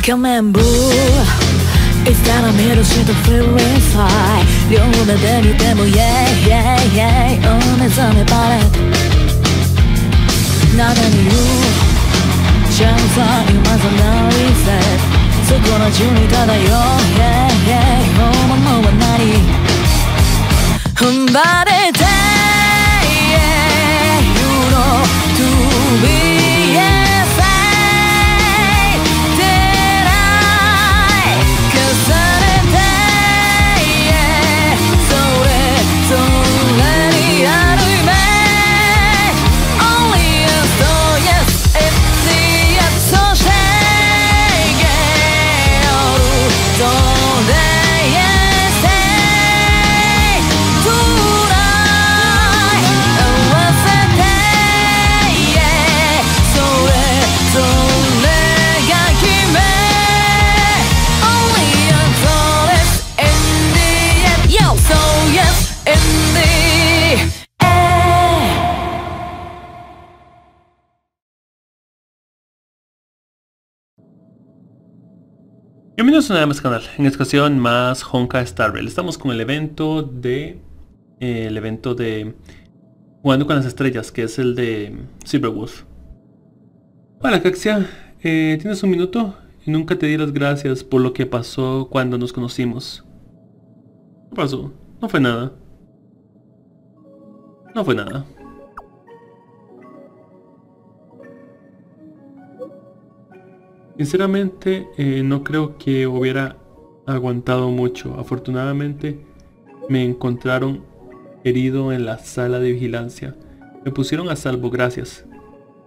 Come and boo. It's that I'm here to see the purify. 両目で見ても yeah yeah yeah 目覚めバレット何に言うシャンサー今さなリセットそこら中に漂う yeah yeah 本物は何踏ん張れて yeah you know to be Bienvenidos una vez más al canal, en esta ocasión más Honkai Star Rail. Estamos con el evento de Jugando con las Estrellas, que es el de Silverwolf. Hola Caxia, ¿tienes un minuto? Y nunca te di las gracias por lo que pasó cuando nos conocimos. ¿Qué pasó? No fue nada. No fue nada. Sinceramente, no creo que hubiera aguantado mucho. Afortunadamente, me encontraron herido en la sala de vigilancia. Me pusieron a salvo, gracias.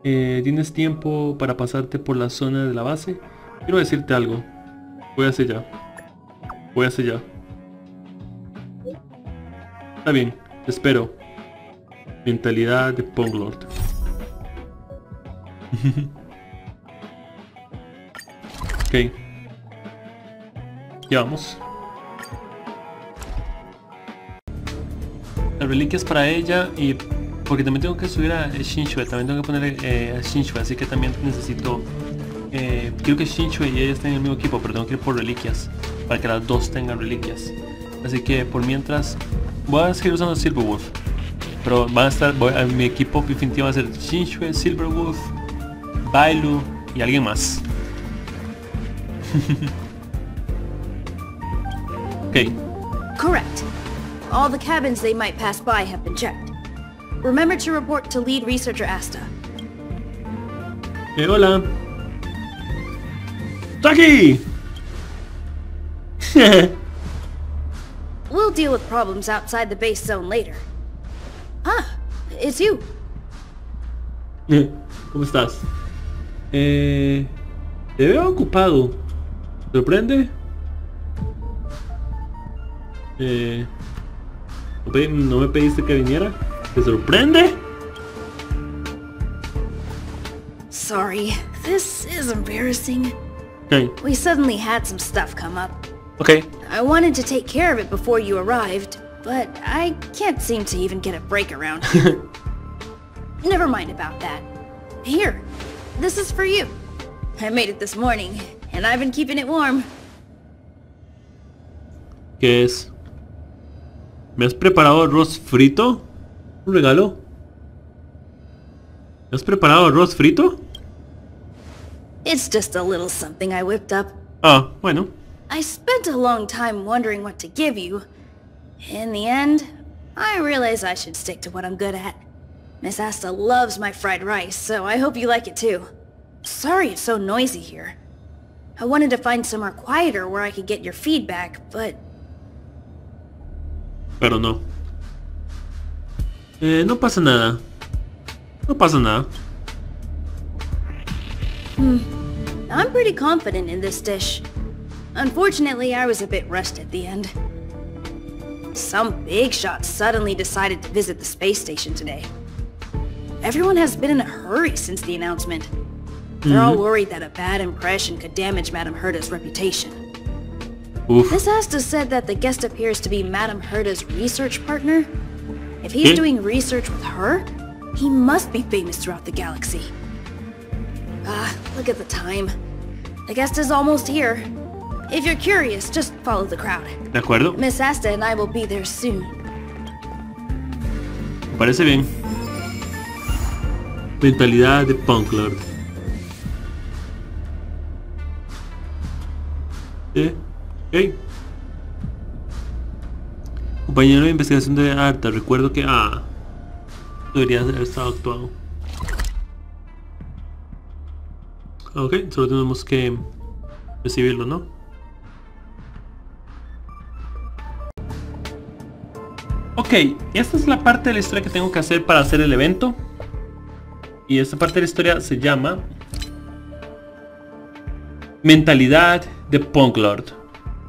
¿Tienes tiempo para pasarte por la zona de la base? Quiero decirte algo. Voy hacia allá. Voy hacia allá. Está bien, te espero. Mentalidad de Punklorde. Ok. Ya vamos. La reliquia es para ella y porque también tengo que subir a Shinshue, también tengo que poner a Shinshue, así que también necesito quiero que Shinshue y ella estén en el mismo equipo, pero tengo que ir por reliquias para que las dos tengan reliquias. Así que por mientras voy a seguir usando Silverwolf, pero van a estar, mi equipo definitivo va a ser Shinshue, Silverwolf, Bailu y alguien más. Okay. Correct. All the cabins they might pass by have been checked. Remember to report to lead researcher Asta. Hola. ¡Taki! We'll deal with problems outside the base zone later. Ah, it's you. ¿Cómo estás? Te veo ocupado. ¿Te sorprende? ¿No me pediste que viniera? ¿Te sorprende? Sorry, this is embarrassing. Okay. We suddenly had some stuff come up. Okay. I wanted to take care of it before you arrived, but I can't seem to even get a break around here. Never mind about that. Here, this is for you. I made it this morning, and I've been keeping it warm. ¿Qué es? ¿Me has preparado arroz frito? ¿Un regalo? ¿Me has preparado arroz frito? It's just a little something I whipped up. Ah, bueno. I spent a long time wondering what to give you. In the end, I realized I should stick to what I'm good at. Miss Asta loves my fried rice, so I hope you like it too. Sorry it's so noisy here. I wanted to find somewhere quieter where I could get your feedback, but... Pero no. No pasa nada. No pasa nada. I'm pretty confident in this dish. Unfortunately, I was a bit rushed at the end. Some big shot suddenly decided to visit the space station today. Everyone has been in a hurry since the announcement. They're all worried that a bad impression could damage Madame Herda's reputation. Oof. Miss Asta said that the guest appears to be Madame Herda's research partner. If he's doing research with her, he must be famous throughout the galaxy. Ah, look at the time. The guest is almost here. If you're curious, just follow the crowd. De acuerdo. Miss Asta and I will be there soon. Me parece bien. Mentalidad de Punklorde. Ok. Compañero de investigación de arte. Recuerdo que... debería haber estado actuado. Ok, solo tenemos que recibirlo, ¿no? Ok, esta es la parte de la historia que tengo que hacer para hacer el evento. Y esta parte de la historia se llama Mentalidad de Punklorde.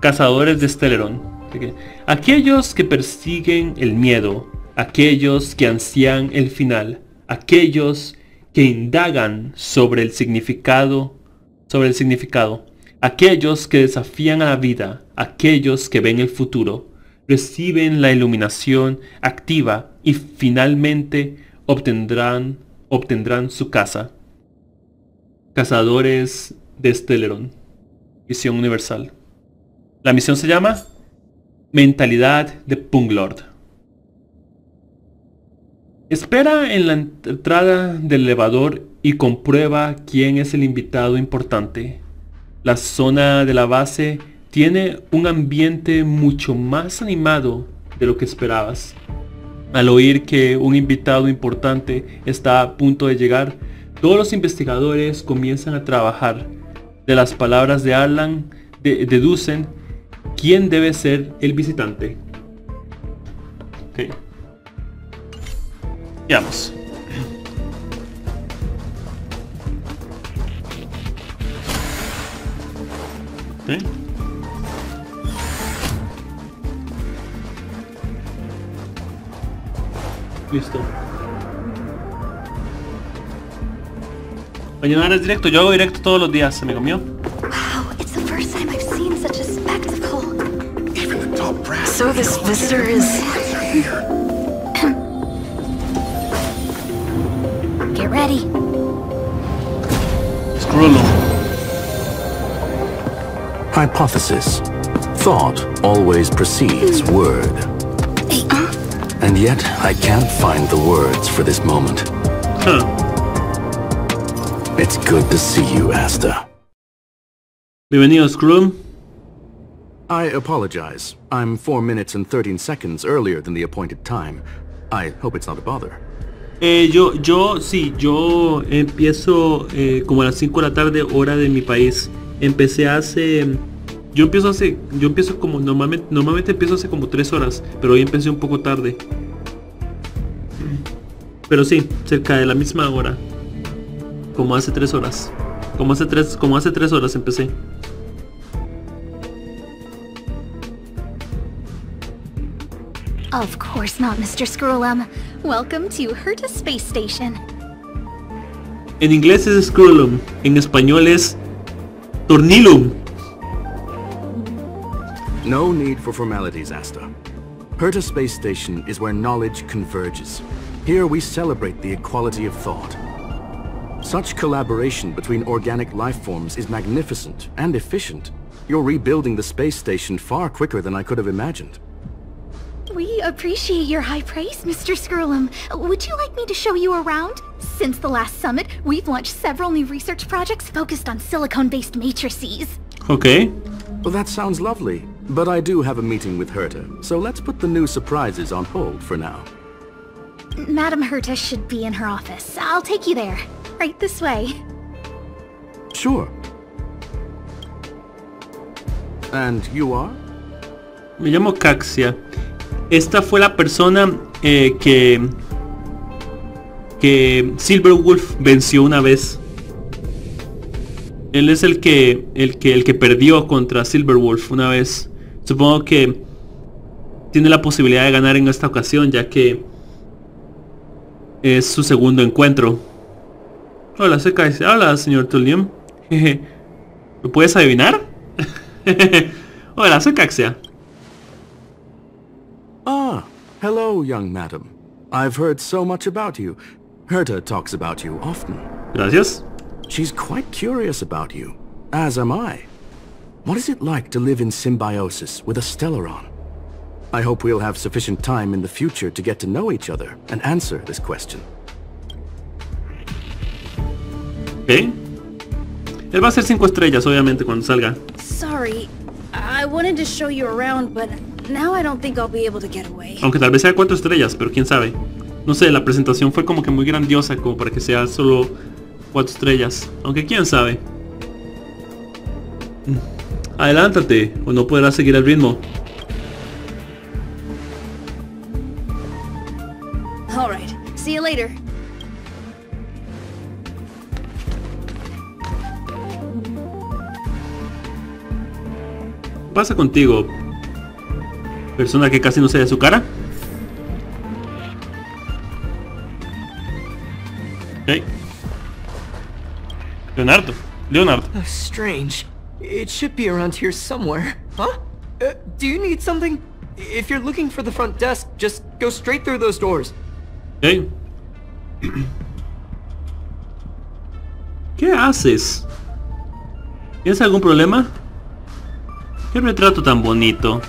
Cazadores de Stellaron. Aquellos que persiguen el miedo, aquellos que ansían el final, aquellos que indagan sobre el significado, aquellos que desafían a la vida, aquellos que ven el futuro, reciben la iluminación activa y finalmente obtendrán su casa. Cazadores de Stellaron. Misión universal. La misión se llama Mentalidad de Punklorde. Espera en la entrada del elevador y comprueba quién es el invitado importante. La zona de la base tiene un ambiente mucho más animado de lo que esperabas. Al oír que un invitado importante está a punto de llegar, todos los investigadores comienzan a trabajar. De las palabras de Arlan deducen quién debe ser el visitante. Ok. Veamos. Okay. Listo. Mañana es directo. Yo hago directo todos los días, amigo mío. Wow, it's the first time I've seen such a spectacle. Even the top brass. So this visitor is Get ready. Scrollo. Hypothesis. Thought always precedes word. And yet, I can't find the words for this moment. Huh. It's good to see you, Asta. Bienvenido, Scrum. I apologize. I'm 4 minutes and 13 seconds earlier than the appointed time. I hope it's not a bother. Yo empiezo como a las 5 de la tarde, hora de mi país. Yo empiezo como normalmente empiezo hace como 3 horas, pero hoy empecé un poco tarde. Pero sí, cerca de la misma hora. Como hace 3 horas. Como hace 3 horas empecé. Of course not, Mr. Scrollum. Welcome to Herta Space Station. En inglés es Scrollum, en español es Tornilum. No need for formalities, Asta. Herta Space Station is where knowledge converges. Here we celebrate the equality of thought. Such collaboration between organic life forms is magnificent and efficient. You're rebuilding the space station far quicker than I could have imagined. We appreciate your high praise, Mr. Scrollum. Would you like me to show you around? Since the last summit, we've launched several new research projects focused on silicone-based matrices. Okay. Well, that sounds lovely. But I do have a meeting with Herta, so let's put the new surprises on hold for now. Madam Herta should be in her office. I'll take you there. Right this way. Sure. And you are? Me llamo Caxia. Esta fue la persona que Silverwolf venció una vez. Él es el que perdió contra Silverwolf una vez. Supongo que tiene la posibilidad de ganar en esta ocasión, ya que es su segundo encuentro. Hola, hola, señor Tullium. ¿Lo puedes adivinar? Hola, soy Caxia. Ah, hello, young madam. I've heard so much about you. Herta talks about you often. Gracias. She's quite curious about you. as am I. What is it like to live in symbiosis with a Stellaron? I hope we'll have sufficient time in the future to get to know each other and answer this question. Ok. Él va a ser 5 estrellas, obviamente, cuando salga. Sorry, I wanted to show you around, but now I don't think I'll be able to get away. Aunque tal vez sea 4 estrellas, pero quién sabe. No sé, la presentación fue como que muy grandiosa como para que sea solo 4 estrellas. Aunque quién sabe. Adelántate, o no podrás seguir el ritmo. Alright, see you later. ¿Qué pasa contigo? Persona que casi no se ve su cara. Ok. Leonardo. Oh, strange. It should be around here somewhere. Huh? Do you need something? If you're looking for the front desk, just go straight through those doors. Ok. ¿Qué haces? ¿Tienes algún problema? ¿Qué retrato tan bonito?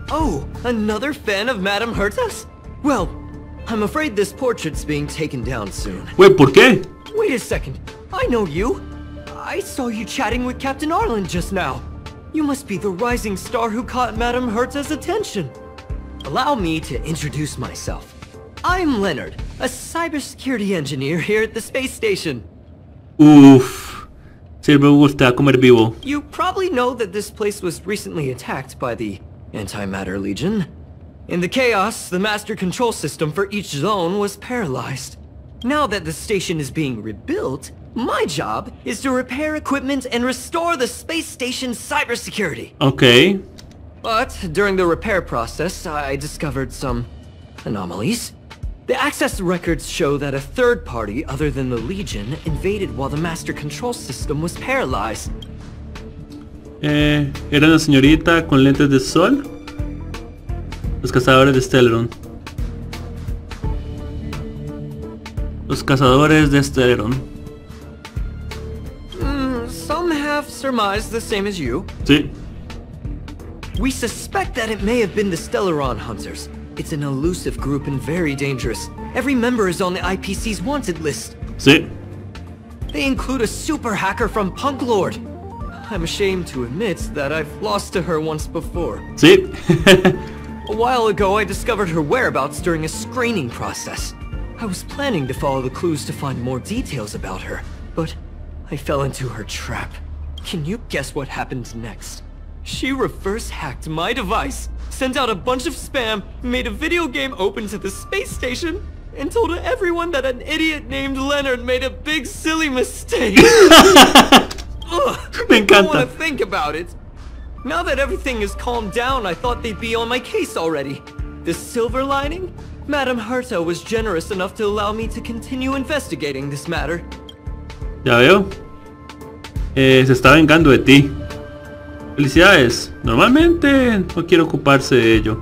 Oh, another fan of Madame Hertas? Well, I'm afraid this portrait's being taken down soon. Güey, ¿por qué? Wait a second. I know you. I saw you chatting with Captain Arlen just now. You must be the rising star who caught Madame Herta's attention. Allow me to introduce myself. I'm Leonard, a cybersecurity engineer here at the space station. Uf. Si me gusta comer vivo. You probably know that this place was recently attacked by the Antimatter Legion. In the chaos, the master control system for each zone was paralyzed. Now that the station is being rebuilt, my job is to repair equipment and restore the space station's cybersecurity. Ok. But during the repair process, I discovered some anomalies. The access records show that a third party other than the Legion invaded while the master control system was paralyzed. Era una señorita con lentes de sol. Los cazadores de Stellaron. Los cazadores de Stellaron. Some have surmised the same as you. Sí. We suspect that it may have been the Stellaron Hunters. It's an elusive group and very dangerous. Every member is on the IPC's wanted list. Sí. They include a super hacker from Punklorde. I'm ashamed to admit that I've lost to her once before. Sí. A while ago, I discovered her whereabouts during a screening process. I was planning to follow the clues to find more details about her, but I fell into her trap. Can you guess what happened next? She reverse hacked my device, sent out a bunch of spam, made a video game open to the space station, and told everyone that an idiot named Leonard made a big silly mistake. Ugh, Me I don't want encanta. to think about it. Now that everything is calmed down, I thought they'd be on my case already. The silver lining? Madame Herta was generous enough to allow me to continue investigating this matter. Ya veo. Se está vengando de ti. Felicidades. Normalmente no quiere ocuparse de ello.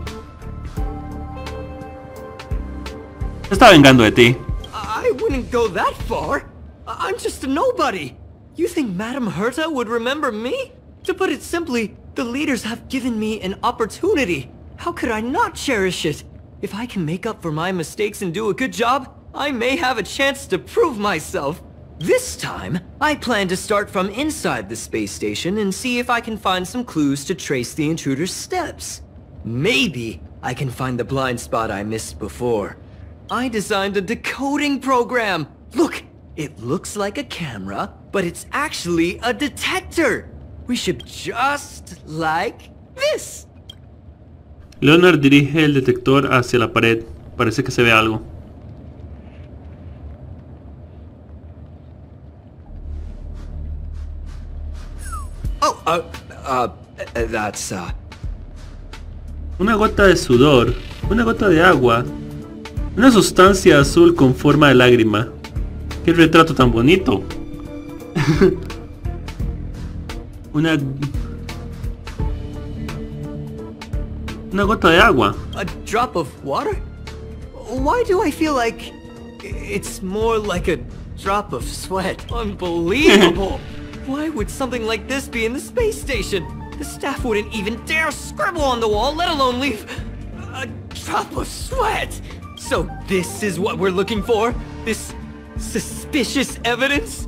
Se está vengando de ti. I wouldn't go that far. I'm just a nobody. You think Madame Herta would remember me? To put it simply, the leaders have given me an opportunity. How could I not cherish it? If I can make up for my mistakes and do a good job, I may have a chance to prove myself. This time, I plan to start from inside the space station and see if I can find some clues to trace the intruder's steps. Maybe I can find the blind spot I missed before. I designed a decoding program. Look, it looks like a camera, but it's actually a detector. We should just like this. Leonard dirige el detector hacia la pared. Parece que se ve algo. That's, Una gota de sudor. Una gota de agua. Una sustancia azul con forma de lágrima. ¡Qué retrato tan bonito! Una gota de agua. a drop of water? Why do I feel like It's more like a drop of sweat. Unbelievable! Why would something like this be in the space station? The staff wouldn't even dare scribble on the wall, let alone leave a drop of sweat. So this is what we're looking for? This suspicious evidence?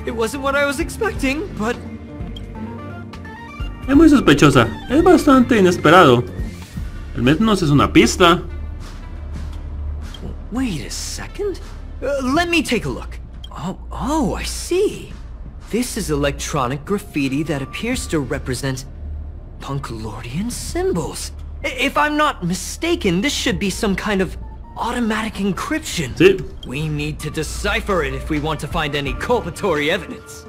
It wasn't what I was expecting, but... Es muy sospechosa. Es bastante inesperado. Al menos es una pista. Wait a second. Let me take a look. Oh, I see. This is electronic graffiti that appears to represent Punklordian symbols. If I'm not mistaken, this should be some kind of automatic encryption. Sí. We need to decipher it if we want to find any culpatory evidence.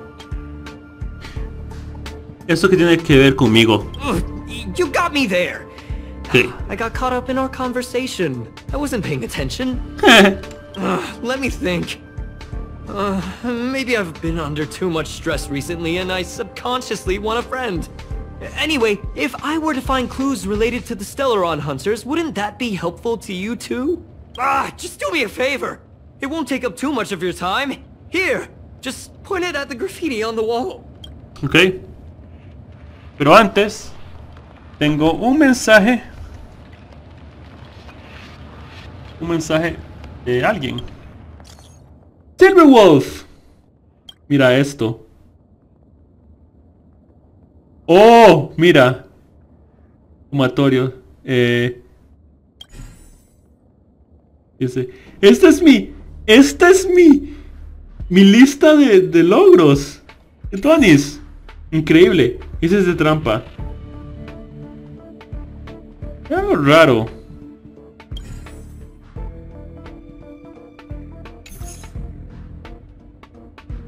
¿Esto qué tiene que ver conmigo? Ugh, you got me there. Sí. I got caught up in our conversation. I wasn't paying attention. Let me think. Maybe I've been under too much stress recently and I subconsciously want a friend. Anyway, if I were to find clues related to the Stellaron Hunters, wouldn't that be helpful to you too? Just do me a favor. It won't take up too much of your time. Here, just point it at the graffiti on the wall. Ok. Pero antes, tengo un mensaje. Un mensaje de alguien. Silverwolf. Mira esto. Oh, mira. Sumatorio. Dice, esta es mi lista de logros. Entonces, increíble. Ese es de trampa. Es algo raro.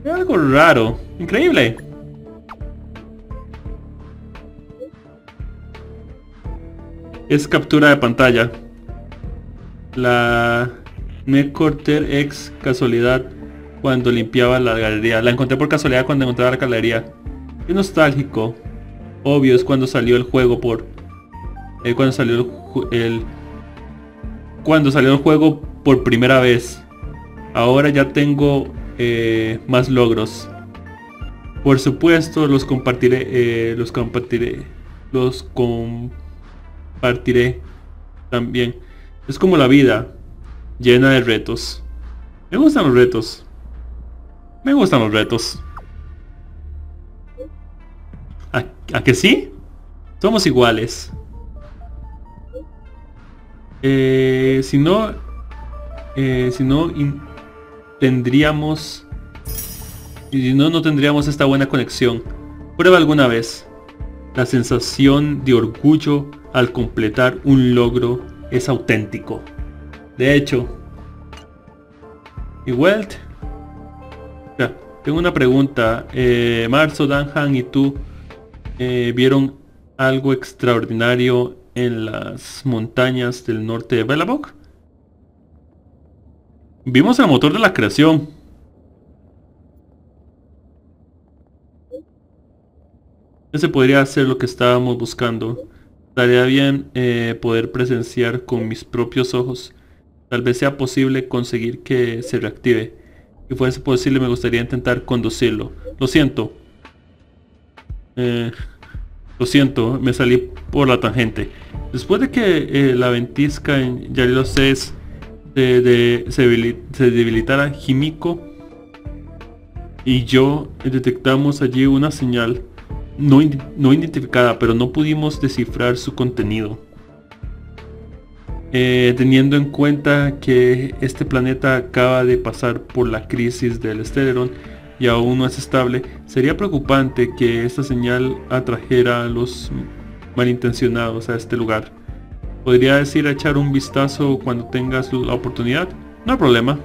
Es algo raro. Increíble. Es captura de pantalla. La Necorter ex casualidad cuando limpiaba la galería. La encontré por casualidad cuando encontraba la galería. Es nostálgico. Obvio, es cuando salió el juego cuando salió el juego por primera vez. Ahora ya tengo más logros. Por supuesto, los compartiré también. Es como la vida, llena de retos. Me gustan los retos. ¿A que sí? Somos iguales. Si no tendríamos esta buena conexión. Prueba alguna vez. La sensación de orgullo al completar un logro es auténtico. De hecho, y Welt, tengo una pregunta. Marzo, Danhan y tú vieron algo extraordinario en las montañas del norte de Belabog. Vimos el motor de la creación. Ese podría ser lo que estábamos buscando. Estaría bien poder presenciar con mis propios ojos. Tal vez sea posible conseguir que se reactive. Si fuese posible, me gustaría intentar conducirlo. Lo siento. Me salí por la tangente. Después de que la ventisca en Yarilo 6 se debilitara, Himiko y yo detectamos allí una señal no identificada, pero no pudimos descifrar su contenido. Teniendo en cuenta que este planeta acaba de pasar por la crisis del Stellaron y aún no es estable, sería preocupante que esta señal atrajera a los malintencionados a este lugar. ¿Podrías ir a echar un vistazo cuando tengas la oportunidad? No hay problema.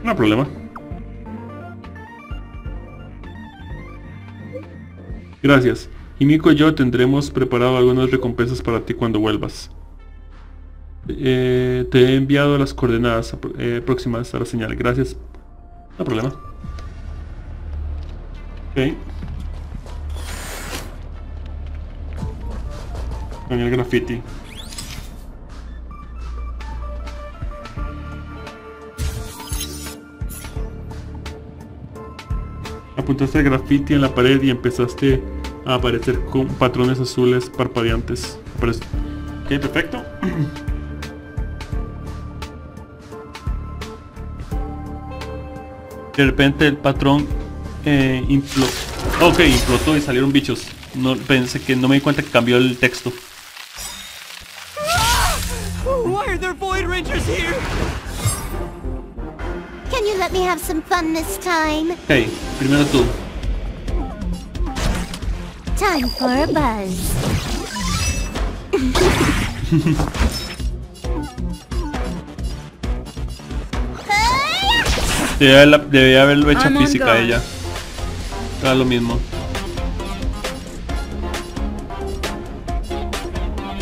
No hay problema. Gracias. Himiko y yo tendremos preparado algunas recompensas para ti cuando vuelvas. Te he enviado las coordenadas próximas a la señal. Gracias. No hay problema. Ok. Con el graffiti. Apuntaste el graffiti en la pared y empezaste a aparecer con patrones azules parpadeantes. Ok, perfecto. De repente el patrón implotó y salieron bichos. No, pensé que no me di cuenta que cambió el texto. Why are there Void Rangers here? Can you let me have some fun this time? Ok, primero tú. Time for a buzz. Debía haberlo hecho I'm on física guard. ella. Era lo mismo.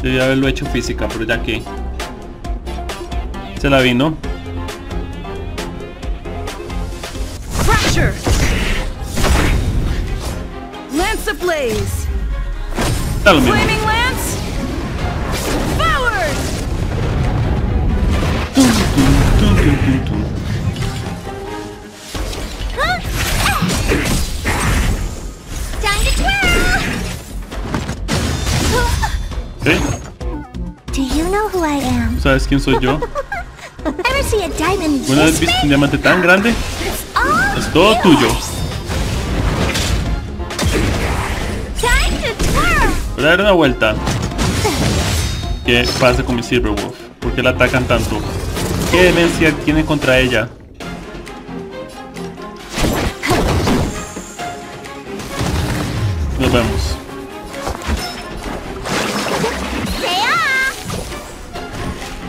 Debía haberlo hecho física, pero ya que se la vino. Fracture! Lance ablaze! Era lo mismo. Flaming lance! Forward! Tum, tum, tum, tum, tum. Time to twirl! ¿Eh? Do you know who I am? ¿Sabes quién soy yo? Ever see a diamond ¿Una vez this viste un big? diamante tan grande? It's all Es todo tuyo. Time to twirl! Voy a dar una vuelta. ¿Qué pasa con mi Silverwolf? ¿Por qué la atacan tanto? ¿Qué demencia tiene contra ella? Nos vemos.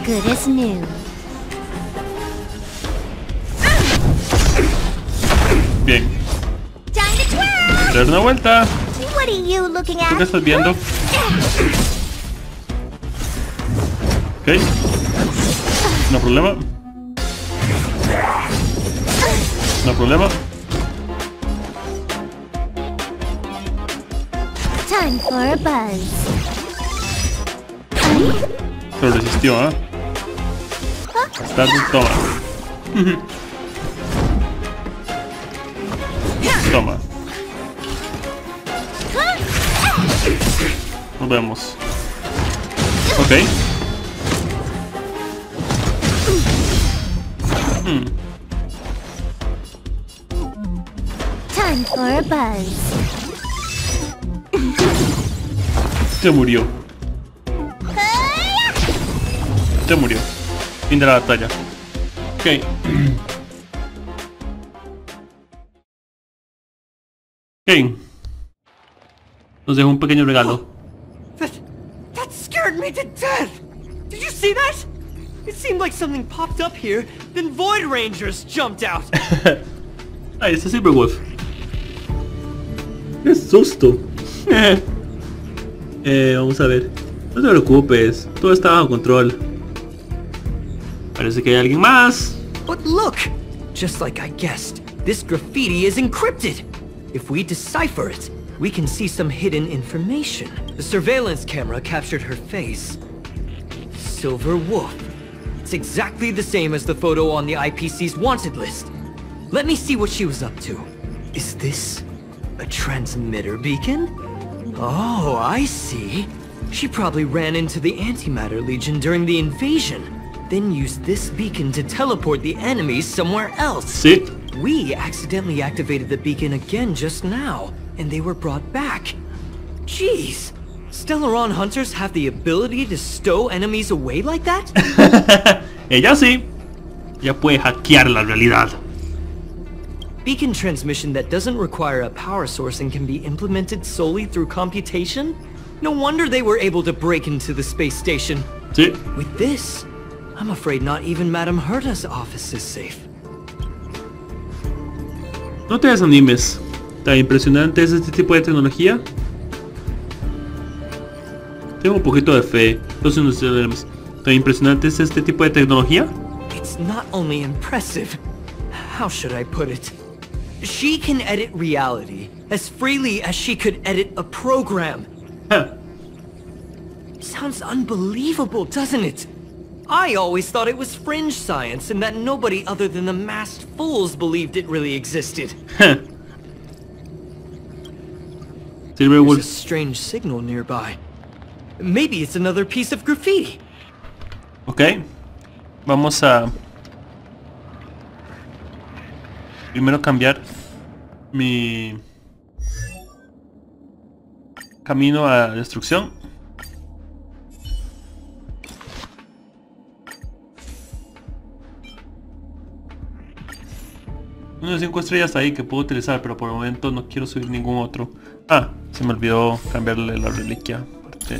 Good as new. Bien. Time to twirl! Dar una vuelta. What are you looking ¿Tú qué at? estás viendo? Ok. No problema. No problema. Time for a buzz. Pero resistió, ¿ah? Está toma. Toma. Nos vemos. Ok. Time for a buzz. Se murió. Se murió. Fin de la batalla. Ok. Ok. Nos dejó un pequeño regalo. That scared me to death! Did you see that? It seemed like something popped up here, then Void Rangers jumped out. Ahí está Silverwolf. ¡Qué susto! Vamos a ver. No te preocupes, todo está bajo control. Parece que hay alguien más. But look! Just like I guessed, this graffiti is encrypted. If we decipher it, we can see some hidden information. The surveillance camera captured her face. Silver Wolf. It's exactly the same as the photo on the IPC's wanted list. Let me see what she was up to. Is this a transmitter beacon? Oh, I see. She probably ran into the Antimatter Legion during the invasion, then used this beacon to teleport the enemies somewhere else. Sí. We accidentally activated the beacon again just now, and they were brought back. Jeez, Stellaron hunters have the ability to stow enemies away like that? Ella sí. Ella puede hackear la realidad. Beacon transmission that doesn't require a power source and can be implemented solely through computation? No wonder they were able to break into the space station. Sí. With this, I'm afraid not even Madame Herta's office is safe. No te desanimes. ¿Tan impresionante es este tipo de tecnología? Tengo un poquito de fe. Entonces nos tenemos. ¿Tan impresionante es este tipo de tecnología? It's not only impressive, how should I put it? She can edit reality as freely as she could edit a program. Huh. Sounds unbelievable, doesn't it? I always thought it was fringe science and that nobody other than the masked fools believed it really existed. Silver There's a Wolf. strange signal nearby. Maybe it's another piece of graffiti. Ok. Vamos a... primero cambiar mi... camino a destrucción. Uno de 5 estrellas ahí que puedo utilizar, pero por el momento no quiero subir ningún otro. Ah, se me olvidó cambiarle la reliquia,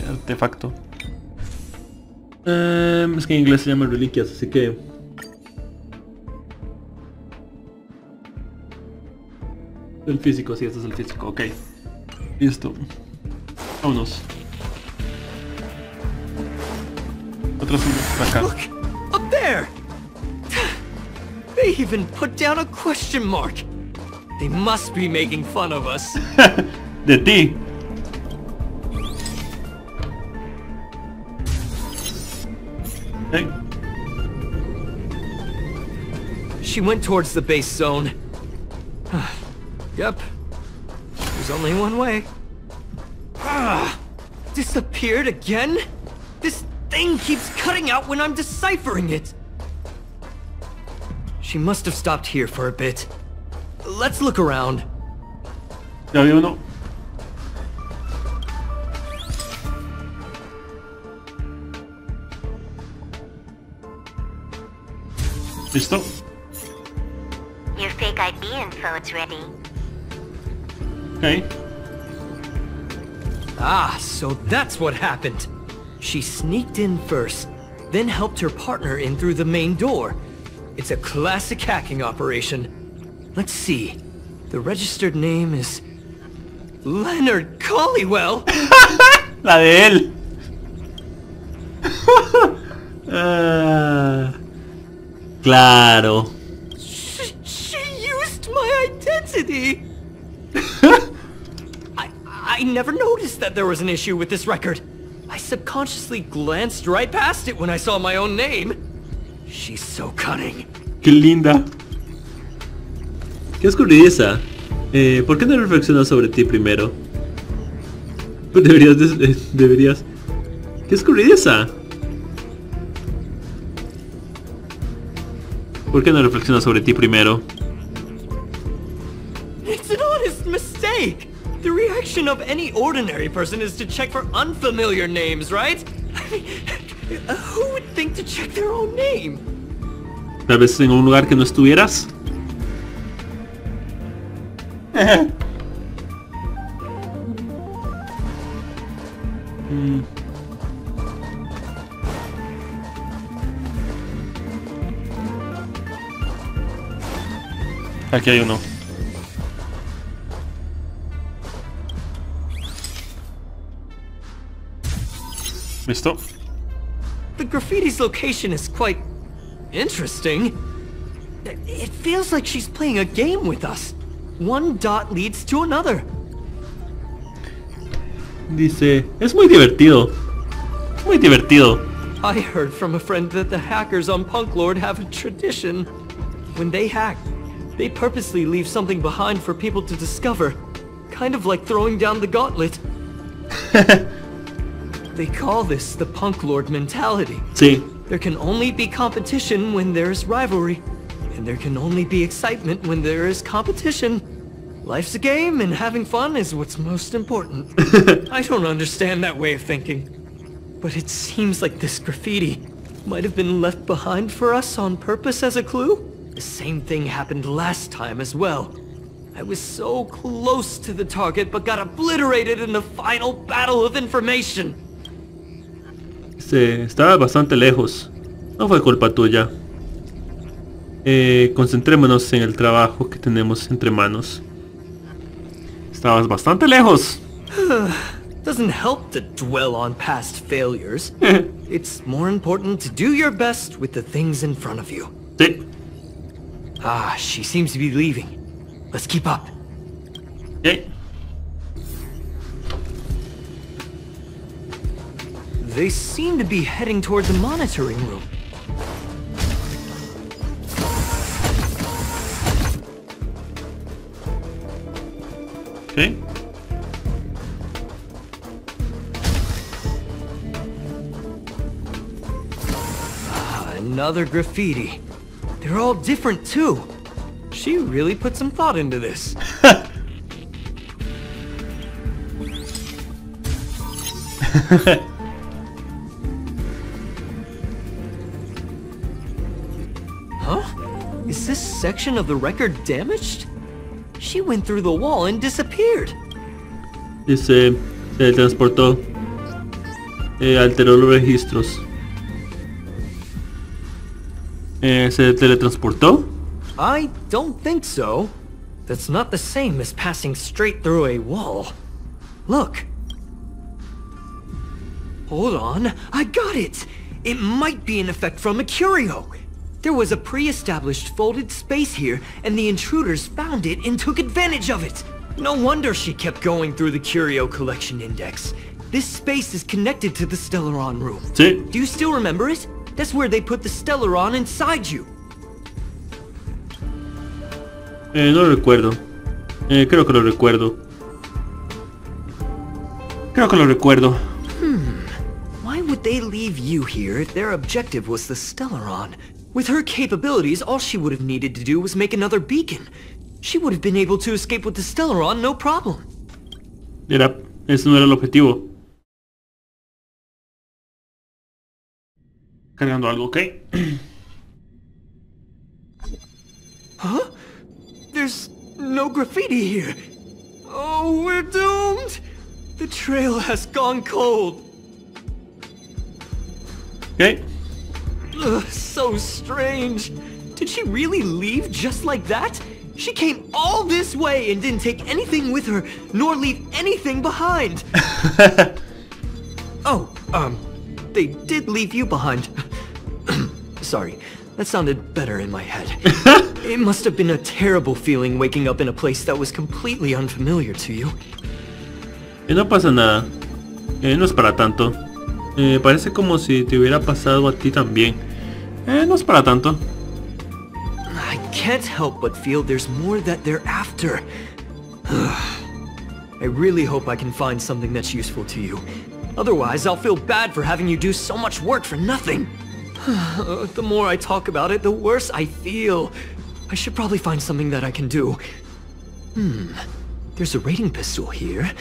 artefacto. Es que en inglés se llama reliquias, así que... el físico, sí, este es el físico, ok. Listo. Vámonos. Otro por acá. Look! Up there! They even put down a question mark. They must be making fun of us. De ti. Hey. She went towards the base zone. Yep. There's only one way. Disappeared again? This thing keeps cutting out when I'm deciphering it. She must have stopped here for a bit. Let's look around. Ya vi uno. ¿Listo? Your fake ID info is ready. Ok. Ah, so that's what happened. She sneaked in first, then helped her partner in through the main door. It's a classic hacking operation. Let's see. The registered name is... Leonard Collywell! La de él. Claro. She used my identity! I never noticed that there was an issue with this record. I subconsciously glanced right past it when I saw my own name. She's so cunning. Qué linda. Qué escurridiza. ¿Por qué no reflexionas sobre ti primero? Deberías. Qué escurridiza. ¿Por qué no reflexionas sobre ti primero? It's an honest mistake! The reaction of any ordinary person is to check for unfamiliar names, right? I mean, who would think to check their own name? Tal vez en un lugar que no estuvieras. Aquí hay uno. ¿Listo? The graffiti's location is quite interesting. It feels like she's playing a game with us. One dot leads to another. Dice, es muy divertido. Muy divertido. I heard from a friend that the hackers on Punklorde have a tradition. When they hack, they purposely leave something behind for people to discover. Kind of like throwing down the gauntlet. They call this the Punklorde mentality. Sí. There can only be competition when there is rivalry. And there can only be excitement when there is competition. Life's a game and having fun is what's most important. I don't understand that way of thinking. But it seems like this graffiti might have been left behind for us on purpose as a clue. The same thing happened last time as well. I was so close to the target but got obliterated in the final battle of information. Estaba bastante lejos. No fue culpa tuya. Concentrémonos en el trabajo que tenemos entre manos. Estabas bastante lejos. Doesn't help to dwell on past failures. It's more important to do your best with the things in front of you. Sí. Ah, she seems to be leaving. Let's keep up. Okay. They seem to be heading toward the monitoring room. Okay. Another graffiti. They're all different too. She really put some thought into this. Huh? Is this section of the record damaged? She went through the wall and disappeared. Dice, se transportó. Alteró los registros. ¿Se teletransportó? I don't think so. That's not the same as passing straight through a wall. Look. Hold on, I got it! It might be an effect from a curio. There was a pre-established folded space here, and the intruders found it and took advantage of it. No wonder she kept going through the curio collection index. This space is connected to the Stellaron room. Sí. Do you still remember it? That's where they put the Stellaron inside you. No lo recuerdo. Creo que lo recuerdo. Creo que lo recuerdo. Why would they leave you here if their objective was the Stellaron? With her capabilities, all she would have needed to do was make another beacon. She would have been able to escape with the Stellaron, no problem. Ese no era el objetivo. Cargando algo, ¿ok? Huh? There's no graffiti here. Oh, we're doomed! The trail has gone cold. Okay. Ugh, so strange. Did she really leave just like that? She came all this way and didn't take anything with her, nor leave anything behind. Oh, they did leave you behind. Sorry, that sounded better in my head. It must have been a terrible feeling waking up in a place that was completely unfamiliar to you. No pasa nada. No es para tanto. Parece como si te hubiera pasado a ti también. No es para tanto. I can't help but feel there's more that they're after. I really hope I can find something that's useful to you. Otherwise, I'll feel bad for having you do so much work for nothing. The more I talk about it, the worse I feel. I should probably find something that I can do. There's a rating pistol here.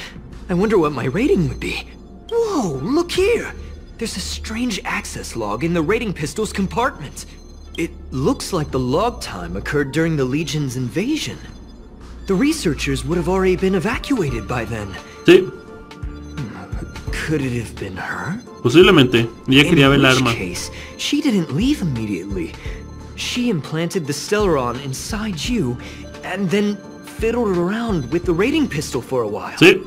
I wonder what my rating would be. Whoa, look here! There's a strange access log in the rating pistol's compartment. It looks like the log time occurred during the Legion's invasion. The researchers would have already been evacuated by then. Sí. Could it have been her? Posiblemente. Ella quería ver el arma. In which case, she didn't leave immediately. She implanted the Stellaron inside you, and then fiddled around with the rating pistol for a while. Sí.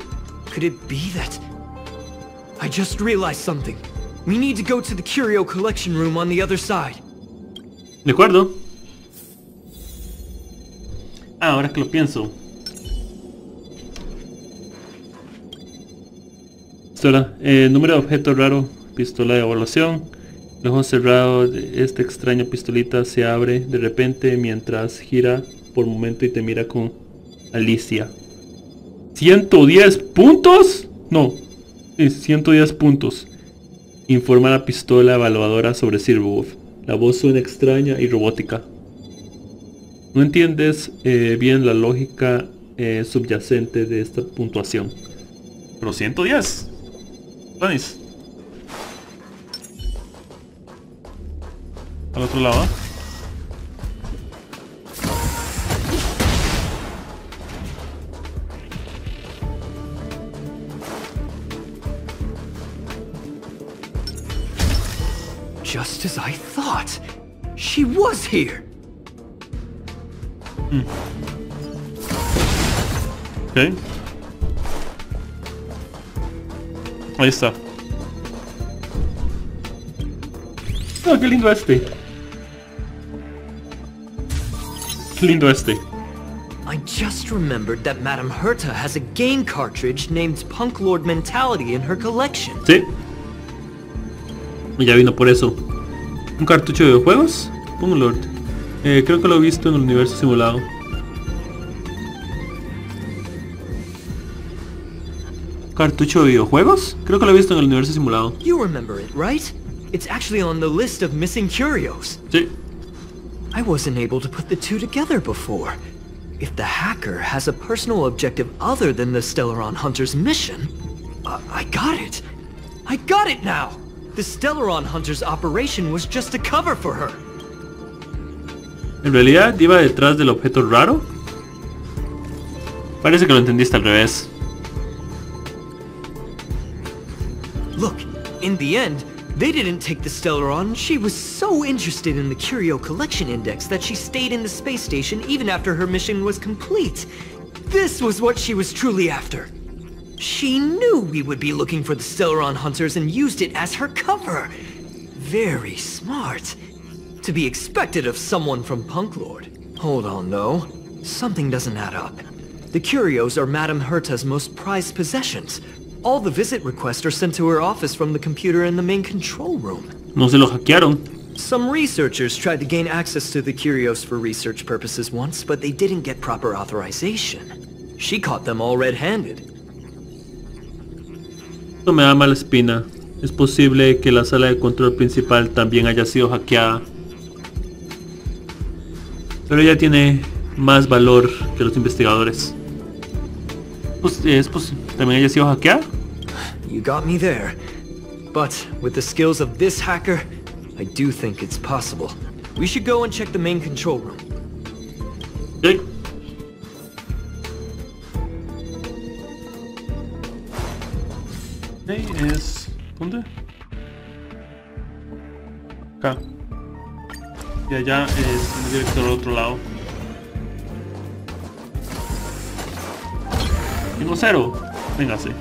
Could it be that... I just realized something. We need to go to the curio collection room on the other side. De acuerdo. Ahora que lo pienso. Pistola. Número de objeto raro. Pistola de evaluación. El ojo cerrado de esta extraña pistolita se abre de repente mientras gira por un momento y te mira con Alicia. ¿110 puntos? No. 110 puntos. Informa la pistola evaluadora sobre Silverwolf. La voz suena extraña y robótica. No entiendes bien la lógica subyacente de esta puntuación. Pero 110. Nice. Al otro lado. Just as I thought. She was here. Ok. Ahí está. Oh, qué lindo este. Qué lindo este. I just remembered that Madame Herta has a game cartridge named Punklorde Mentality in her collection. Sí. Ya vino por eso. ¿Un cartucho de videojuegos? Punklorde. Creo que lo he visto en el universo simulado. ¿Cartucho de videojuegos? Creo que lo he visto en el universo simulado. You remember it, right? It's actually on the list of missing curios. Sí. I wasn't able to put the two together before. If the hacker has a personal objective other than the Stellaron Hunter's mission, I got it. I got it now! The Stellaron Hunter's operation was just a cover for her. ¿En realidad iba detrás del objeto raro? Parece que lo entendiste al revés. Look, in the end, they didn't take the Stellaron. She was so interested in the Curio Collection Index that she stayed in the space station even after her mission was complete. This was what she was truly after. She knew we would be looking for the Stellaron Hunters and used it as her cover. Very smart. To be expected of someone from Punklorde. Hold on, though. Something doesn't add up. The curios are Madame Herta's most prized possessions. All the visit requests are sent to her office from the computer in the main control room. No se lo hackearon. Some researchers tried to gain access to the curios for research purposes once, but they didn't get proper authorization. She caught them all red-handed. Esto me da mala espina. Es posible que la sala de control principal también haya sido hackeada. Pero ella tiene más valor que los investigadores. Pues también haya sido hackeada. You got me there. But with the skills of this hacker, I do think it's possible. We should go and check the main control room. Sí. Es... ¿dónde? Acá. Y allá es el director al otro lado. Tengo 0. Véngase.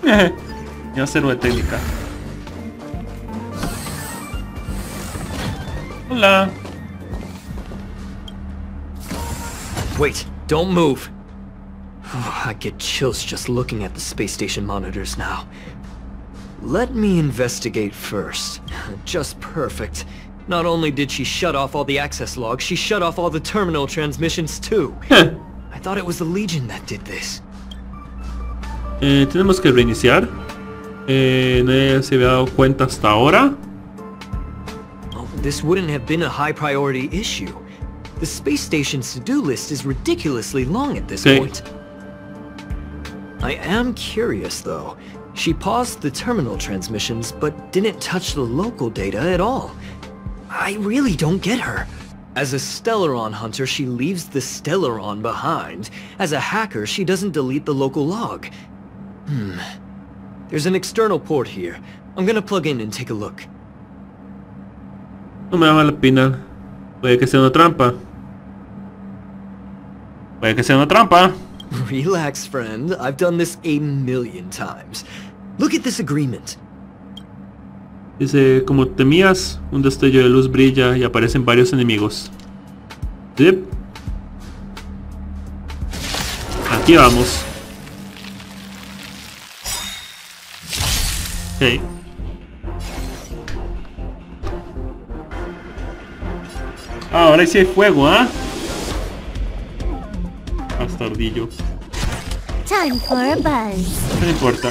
Bien. Ya 0 de técnica. Hola. Wait, don't move. I get chills just looking at the space station monitors now. Let me investigate first. Just perfect. Not only did she shut off all the access logs, she shut off all the terminal transmissions too. I thought it was the Legion that did this. Tenemos que reiniciar. Nadie se había dado cuenta hasta ahora. Oh, this wouldn't have been a high priority issue. The space station's to-do list is ridiculously long at this point. I am curious though. She paused the terminal transmissions, but didn't touch the local data at all. I really don't get her. As a Stellaron hunter, she leaves the Stellaron behind. As a hacker, she doesn't delete the local log. There's an external port here. I'm gonna plug in and take a look. No me da mala pena. Puede que sea una trampa. Puede que sea una trampa. Relax, friend. I've done this a million times. Look at this agreement. Dice, como temías, un destello de luz brilla y aparecen varios enemigos. Yep. Aquí vamos. Ok. Ahora sí hay fuego, ¿ah? Bastardillo. Time for a buzz. No importa.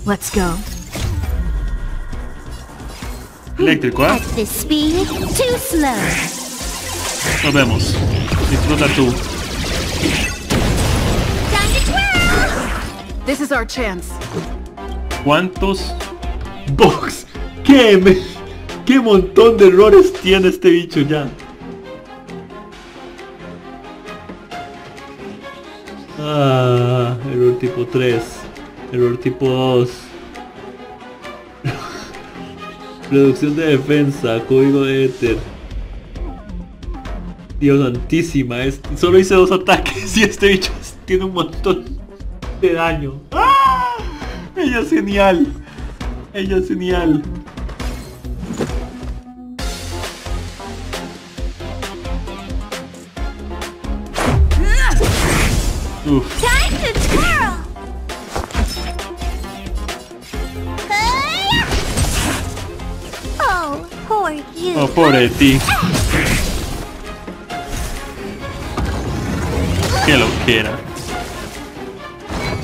Let's go. Eléctrico, ¿ah? At this speed, too slow. Nos vemos. Disfruta tú. Time to twirl! This is our chance. ¿Cuántos bugs? ¿Qué montón de errores tiene este bicho ya? Error tipo 3. Error tipo 2. Reducción de defensa. Código de éter. Dios santísima. Solo hice 2 ataques y este bicho tiene un montón de daño. ¡Ah! Ella es genial. Ella es genial. Uf. Time to twirl! Oh, poor you. Oh, pobre de ti. Qué loquera.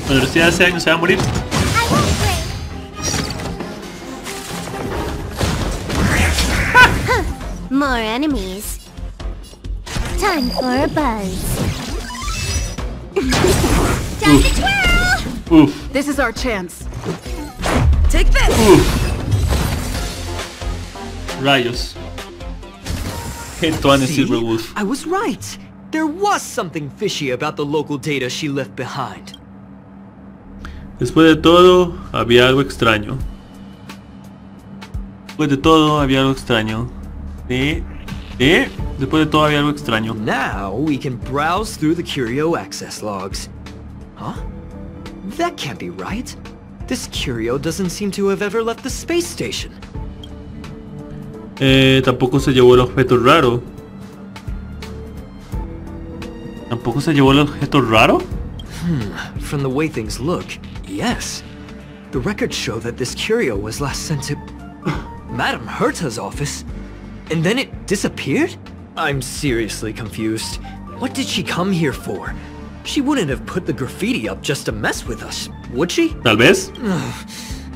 La universidad de ese año se va a morir. I won't More enemies. Time for a buzz. Time to twirl! Uf, This is our chance. Take this! rayos. Tuanes See? Silver Wolf. I was right. There was something fishy about the local data she left behind. Después de todo, había algo extraño. Después de todo, había algo extraño. Después de todo, había algo extraño. Now we can browse through the curio access logs. Huh? That can't be right. This curio doesn't seem to have ever left the space station. Tampoco se llevó el objeto raro. ¿Tampoco se llevó el objeto raro? From the way things look, yes. The records show that this curio was last sent to Madame Herta's office, and then it disappeared? I'm seriously confused. What did she come here for? She wouldn't have put the graffiti up just to mess with us, would she? Tal vez.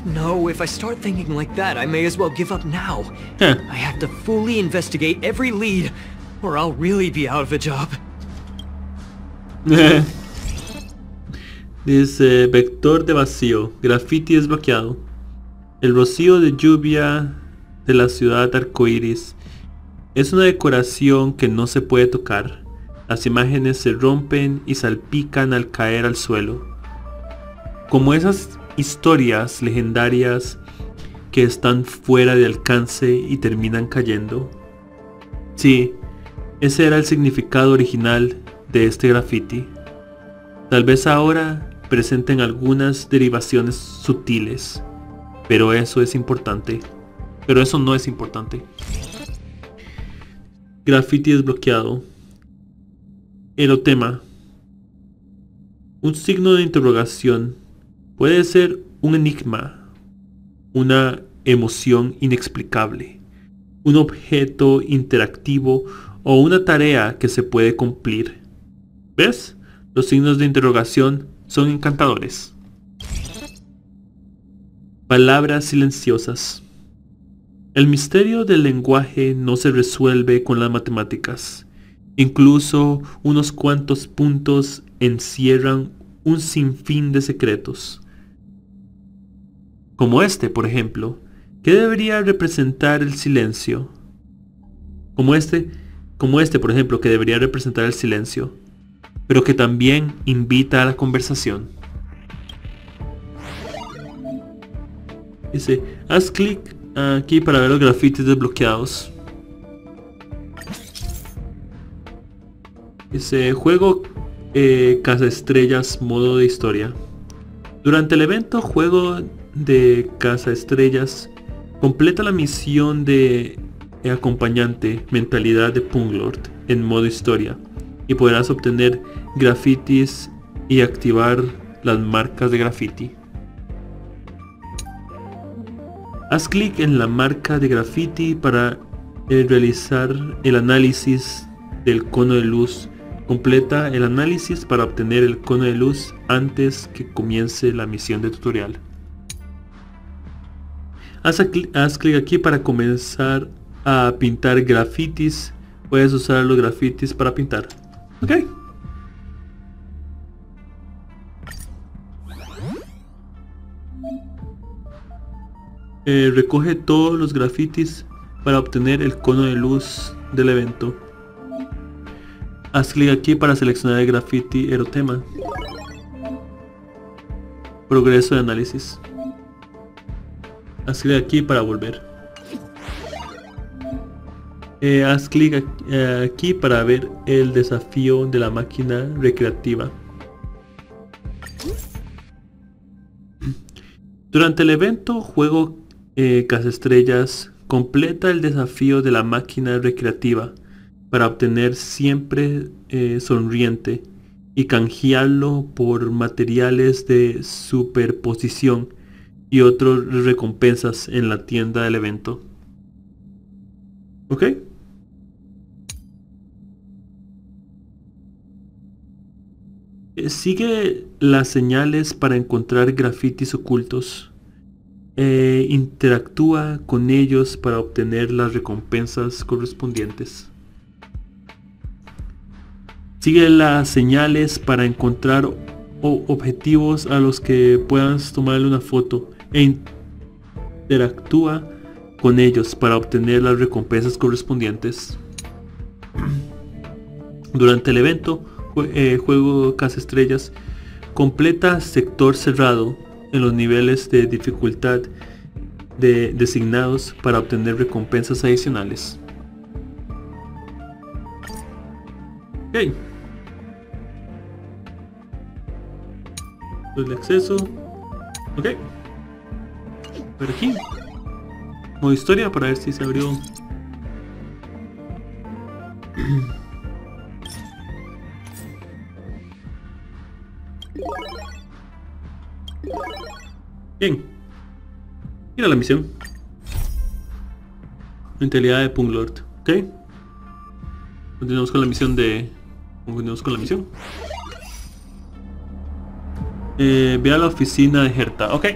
No, if I start thinking like that, I may as well give up now. Huh. I have to fully investigate every lead, or I'll really be out of a job. Dice vector de vacío, graffiti desbloqueado. El rocío de lluvia de la ciudad arcoíris es una decoración que no se puede tocar. Las imágenes se rompen y salpican al caer al suelo. Como esas historias legendarias que están fuera de alcance y terminan cayendo. Sí, ese era el significado original de este graffiti. Tal vez ahora presenten algunas derivaciones sutiles, pero eso es importante. Pero eso no es importante. Graffiti desbloqueado. Erotema. Un signo de interrogación puede ser un enigma, una emoción inexplicable, un objeto interactivo o una tarea que se puede cumplir. ¿Ves? Los signos de interrogación son encantadores. Palabras silenciosas. El misterio del lenguaje no se resuelve con las matemáticas. Incluso unos cuantos puntos encierran un sinfín de secretos. Como este, por ejemplo, que debería representar el silencio. Como este, por ejemplo, que debería representar el silencio, pero que también invita a la conversación. Dice, haz clic aquí para ver los grafitis desbloqueados. Dice, juego Casa Estrellas modo de historia. Durante el evento juego de Casa Estrellas, completa la misión de acompañante Mentalidad de Punklorde en modo historia y podrás obtener grafitis y activar las marcas de graffiti. Haz clic en la marca de graffiti para realizar el análisis del cono de luz. Completa el análisis para obtener el cono de luz antes que comience la misión de tutorial. Haz clic aquí para comenzar a pintar grafitis. Puedes usar los grafitis para pintar. Ok. Recoge todos los grafitis para obtener el cono de luz del evento. Haz clic aquí para seleccionar el graffiti erotema. Progreso de análisis. Haz clic aquí para volver. Haz clic aquí para ver el desafío de la máquina recreativa. Durante el evento juego Casa Estrellas, completa el desafío de la máquina recreativa para obtener siempre sonriente y canjearlo por materiales de superposición y otras recompensas en la tienda del evento. ¿Ok? Sigue las señales para encontrar grafitis ocultos. interactúa con ellos para obtener las recompensas correspondientes. Sigue las señales para encontrar objetivos a los que puedas tomarle una foto e interactúa con ellos para obtener las recompensas correspondientes. Durante el evento juego Casa Estrellas, completa sector cerrado en los niveles de dificultad designados para obtener recompensas adicionales. Ok. El acceso. Ok. Por aquí. Modo historia para ver si se abrió. Bien. Ir a la misión. Mentalidad de Punklorde. Ok. Continuamos con la misión de... Continuamos con la misión. Ve a la oficina de Herta. Ok.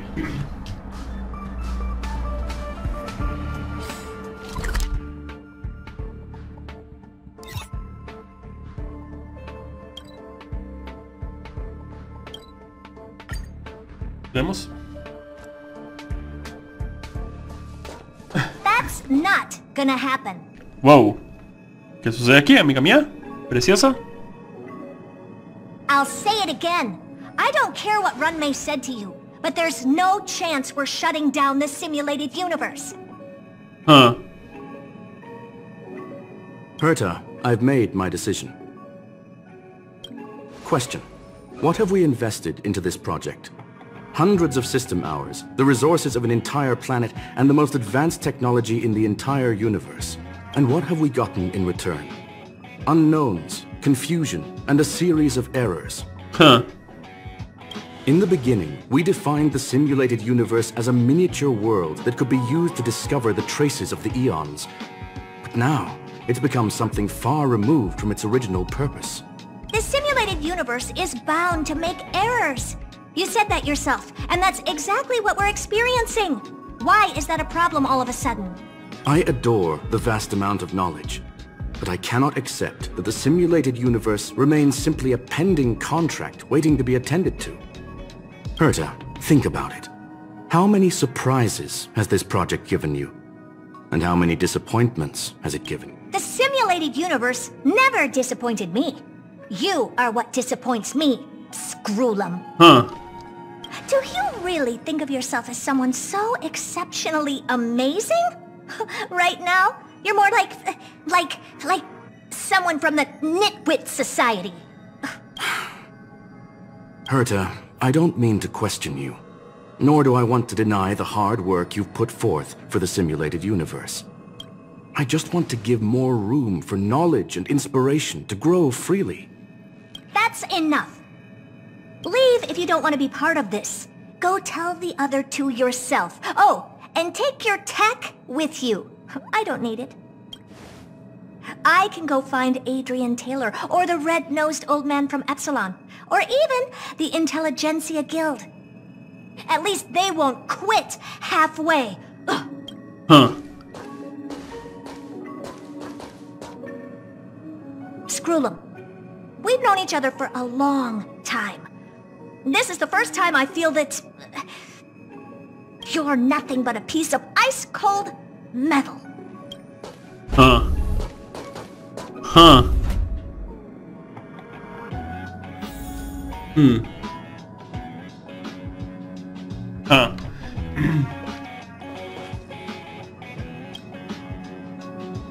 Vemos. That's not gonna happen. Wow. ¿Qué sucede aquí, amiga mía? Preciosa. I'll say it again. I don't care what Runmei said to you, but there's no chance we're shutting down this simulated universe. Huh. Herta, I've made my decision. Question. What have we invested into this project? Hundreds of system hours, the resources of an entire planet, and the most advanced technology in the entire universe. And what have we gotten in return? Unknowns, confusion, and a series of errors. Huh. In the beginning, we defined the simulated universe as a miniature world that could be used to discover the traces of the eons. But now, it's become something far removed from its original purpose. The simulated universe is bound to make errors. You said that yourself, and that's exactly what we're experiencing. Why is that a problem all of a sudden? I adore the vast amount of knowledge, but I cannot accept that the simulated universe remains simply a pending contract waiting to be attended to. Herta, think about it. How many surprises has this project given you? And how many disappointments has it given? The simulated universe never disappointed me. You are what disappoints me, Scroolum. Huh. Do you really think of yourself as someone so exceptionally amazing? Right now, you're more like someone from the Nitwit Society. Herta, I don't mean to question you, nor do I want to deny the hard work you've put forth for the simulated universe. I just want to give more room for knowledge and inspiration to grow freely. That's enough. Leave if you don't want to be part of this. Go tell the other two yourself. Oh, and take your tech with you. I don't need it. I can go find Adrian Taylor, or the red-nosed old man from Epsilon, or even the Intelligentsia Guild. At least they won't quit halfway. Ugh. Huh. Scroolum, we've known each other for a long time. This is the first time I feel that you're nothing but a piece of ice-cold metal. Huh. Huh. Huh.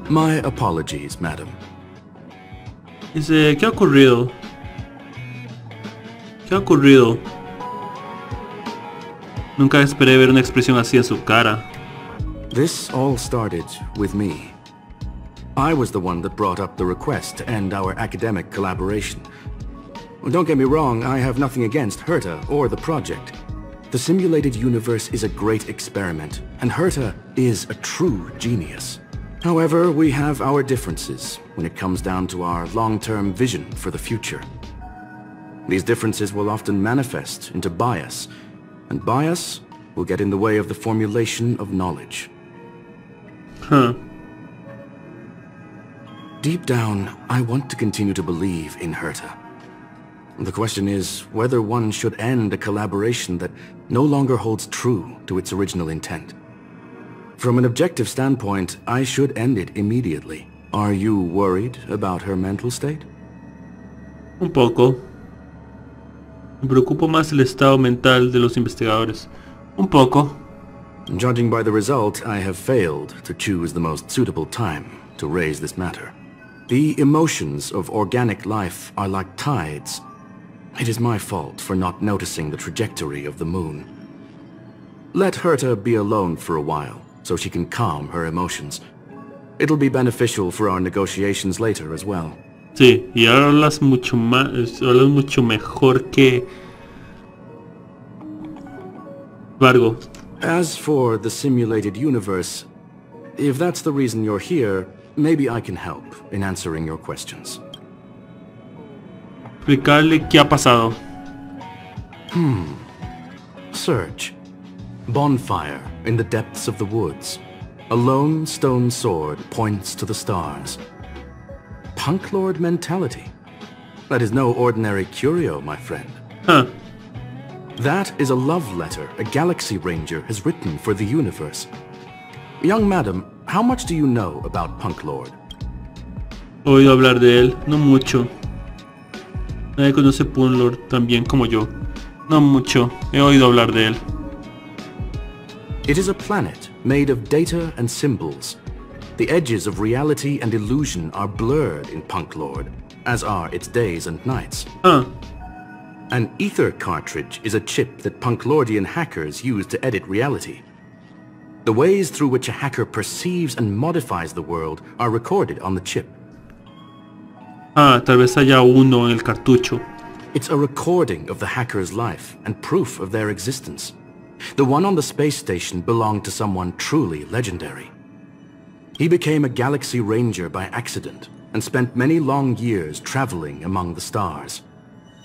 My apologies, madam. Dice, ¿qué ha ocurrido? ¿Qué ha ocurrido? Nunca esperé ver una expresión así en su cara. This all started with me. I was the one that brought up the request to end our academic collaboration. Well, don't get me wrong, I have nothing against Herta or the project. The simulated universe is a great experiment, and Herta is a true genius. However, we have our differences when it comes down to our long-term vision for the future. These differences will often manifest into bias, and bias will get in the way of the formulation of knowledge. Huh. Deep down, I want to continue to believe in Herta. The question is whether one should end a collaboration that no longer holds true to its original intent. From an objective standpoint, I should end it immediately. Are you worried about her mental state? Un poco. Me preocupa más el estado mental de los investigadores. Un poco. Judging by the result, I have failed to choose the most suitable time to raise this matter. The emotions of organic life are like tides. It is my fault for not noticing the trajectory of the moon. Let Herta be alone for a while, so she can calm her emotions. It'll be beneficial for our negotiations later as well. Sí, y ahora hablas mucho más, hablas mucho mejor que Vargo. As for the simulated universe, if that's the reason you're here, maybe I can help in answering your questions. Explicarle qué ha pasado. Search. Bonfire in the depths of the woods. A lone stone sword points to the stars. Punklorde mentality. That is no ordinary curio, my friend. Huh. That is a love letter a Galaxy Ranger has written for the universe. Young madam, how much do you know about Punklorde? He oído hablar de él, no mucho. Nadie conoce Punklorde tan bien como yo. No mucho, he oído hablar de él. It is a planet made of data and symbols. The edges of reality and illusion are blurred in Punklorde, as are its days and nights. Huh. An ether cartridge is a chip that Punklordian hackers use to edit reality. The ways through which a hacker perceives and modifies the world are recorded on the chip. Ah, tal vez haya uno en el cartucho. It's a recording of the hacker's life and proof of their existence. The one on the space station belonged to someone truly legendary. He became a Galaxy Ranger by accident and spent many long years traveling among the stars.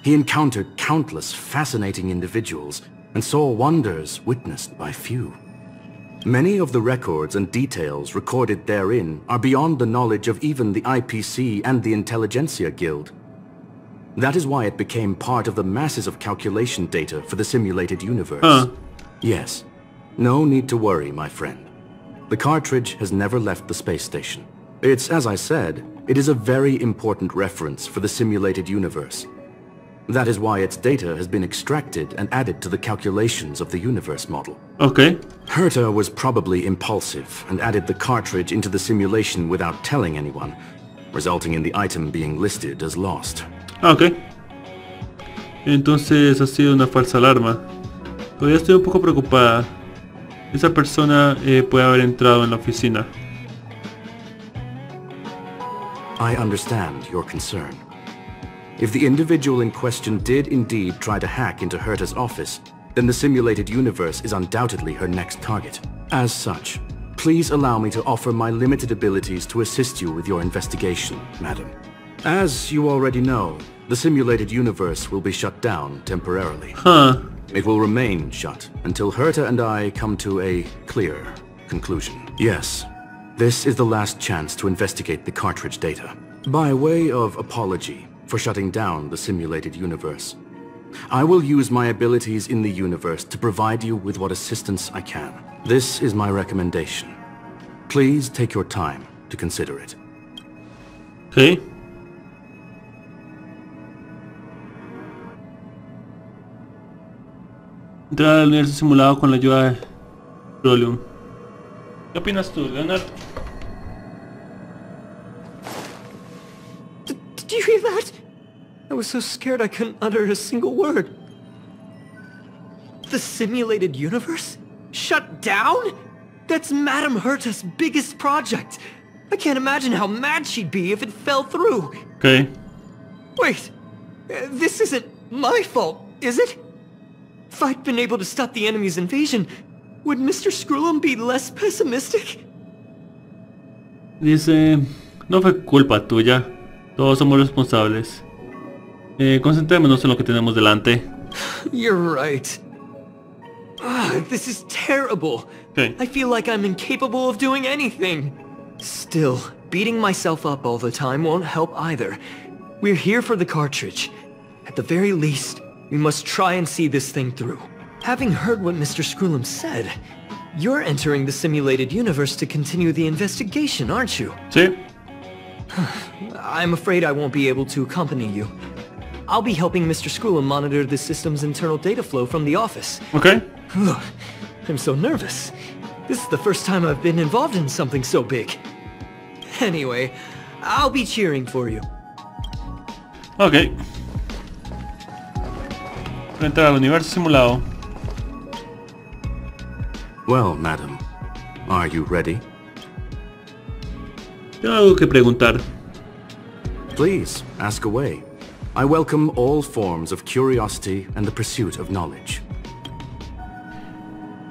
He encountered countless fascinating individuals and saw wonders witnessed by few. Many of the records and details recorded therein are beyond the knowledge of even the IPC and the Intelligentsia Guild. That is why it became part of the masses of calculation data for the simulated universe. Yes. No need to worry, my friend. The cartridge has never left the space station. It's, as I said, it is a very important reference for the simulated universe. That is why its data has been extracted and added to the calculations of the universe model. Okay. Herta was probably impulsive and added the cartridge into the simulation without telling anyone, resulting in the item being listed as lost. Ok. Entonces ha sido una falsa alarma. Todavía estoy un poco preocupada. Esa persona puede haber entrado en la oficina. I understand your concern. If the individual in question did indeed try to hack into Herta's office, then the simulated universe is undoubtedly her next target. As such, please allow me to offer my limited abilities to assist you with your investigation, madam. As you already know, the simulated universe will be shut down temporarily. Huh. It will remain shut until Herta and I come to a clear conclusion. Yes, this is the last chance to investigate the cartridge data. By way of apology for shutting down the simulated universe, I will use my abilities in the universe to provide you with what assistance I can. This is my recommendation. Please take your time to consider it. Okay. Entrar al universo simulado con la ayuda de Petroleum. ¿Qué opinas tú, Leonard? Did you hear that? I was so scared I couldn't utter a single word. The simulated universe? Shut down? That's Madame Herta's biggest project. I can't imagine how mad she'd be if it fell through. Okay. Wait, this isn't my fault, is it? If I'd been able to stop the enemy's invasion, would Mr. Skrullum be less pessimistic? Dice, no fue culpa tuya. Todos somos responsables. Concentrémonos en lo que tenemos delante. You're right. This is terrible. Okay. I feel like I'm incapable of doing anything. Still, beating myself up all the time won't help either. We're here for the cartridge. At the very least, we must try and see this thing through. Having heard what Mr. Scroolum said, you're entering the simulated universe to continue the investigation, aren't you? Sí. I'm afraid I won't be able to accompany you. I'll be helping Mr. Scroolum monitor the system's internal data flow from the office. Okay. I'm so nervous. This is the first time I've been involved in something so big. Anyway, I'll be cheering for you. Ok. Para entrar al universo simulado. Well, madam, are you ready? Tengo algo que preguntar. Please, ask away. I welcome all forms of curiosity and the pursuit of knowledge.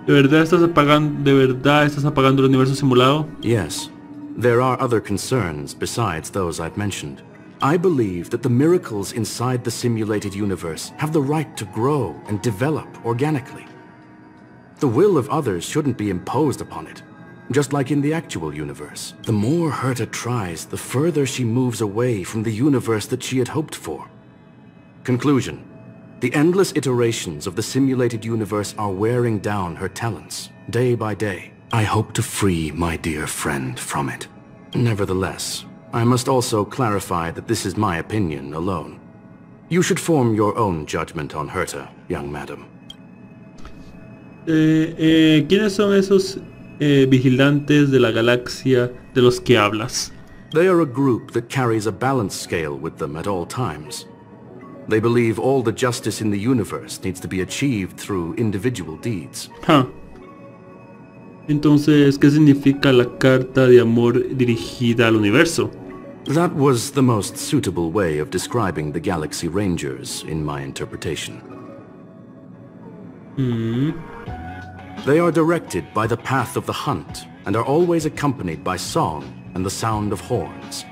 ¿De verdad estás apagando el universo simulado? Yes, there are other concerns besides those I've mentioned. I believe that the miracles inside the simulated universe have the right to grow and develop organically. The will of others shouldn't be imposed upon it, just like in the actual universe. The more Herta tries, the further she moves away from the universe that she had hoped for. Conclusion. The endless iterations of the simulated universe are wearing down her talents, day by day. I hope to free my dear friend from it. Nevertheless, I must also clarify that this is my opinion alone. You should form your own judgment on Herta, young madam. ¿Quiénes son esos vigilantes de la galaxia de los que hablas? They are a group that carries a balance scale with them at all times. They believe all the justice in the universe needs to be achieved through individual deeds. Entonces, ¿qué significa la carta de amor dirigida al universo? That was the most suitable way of describing the Galaxy Rangers, in my interpretation. They are directed by the path of the hunt, and are always accompanied by song and the sound of horns.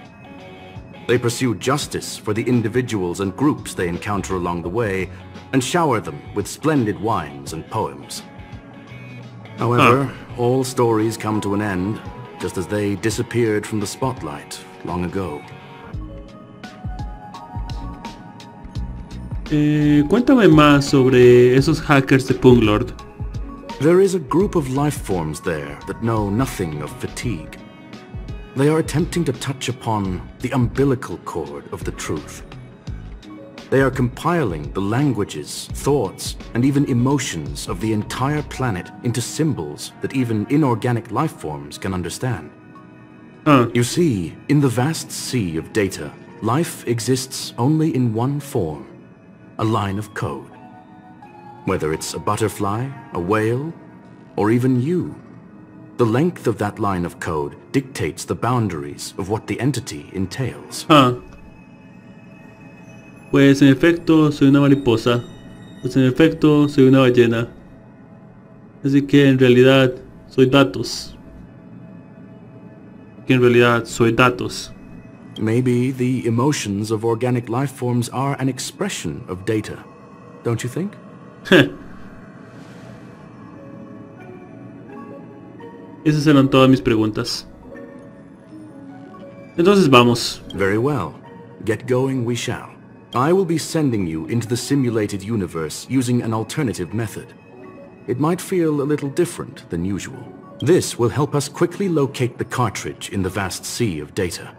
They pursue justice for the individuals and groups they encounter along the way, and shower them with splendid wines and poems. However, all stories come to an end, just as they disappeared from the spotlight long ago. Cuéntame más sobre esos hackers de Punklorde. There is a group of life forms there that know nothing of fatigue. They are attempting to touch upon the umbilical cord of the truth. They are compiling the languages, thoughts, and even emotions of the entire planet into symbols that even inorganic life forms can understand. You see, in the vast sea of data, life exists only in one form, a line of code. Whether it's a butterfly, a whale, or even you, the length of that line of code dictates the boundaries of what the entity entails. Pues en efecto soy una mariposa, pues en efecto soy una ballena, así que en realidad soy datos. Maybe the emotions of organic life forms are an expression of data, don't you think? Esas eran todas mis preguntas. Entonces vamos. Very well. Get going we shall. I will be sending you into the simulated universe using an alternative method. It might feel a little different than usual. This will help us quickly locate the cartridge in the vast sea of data.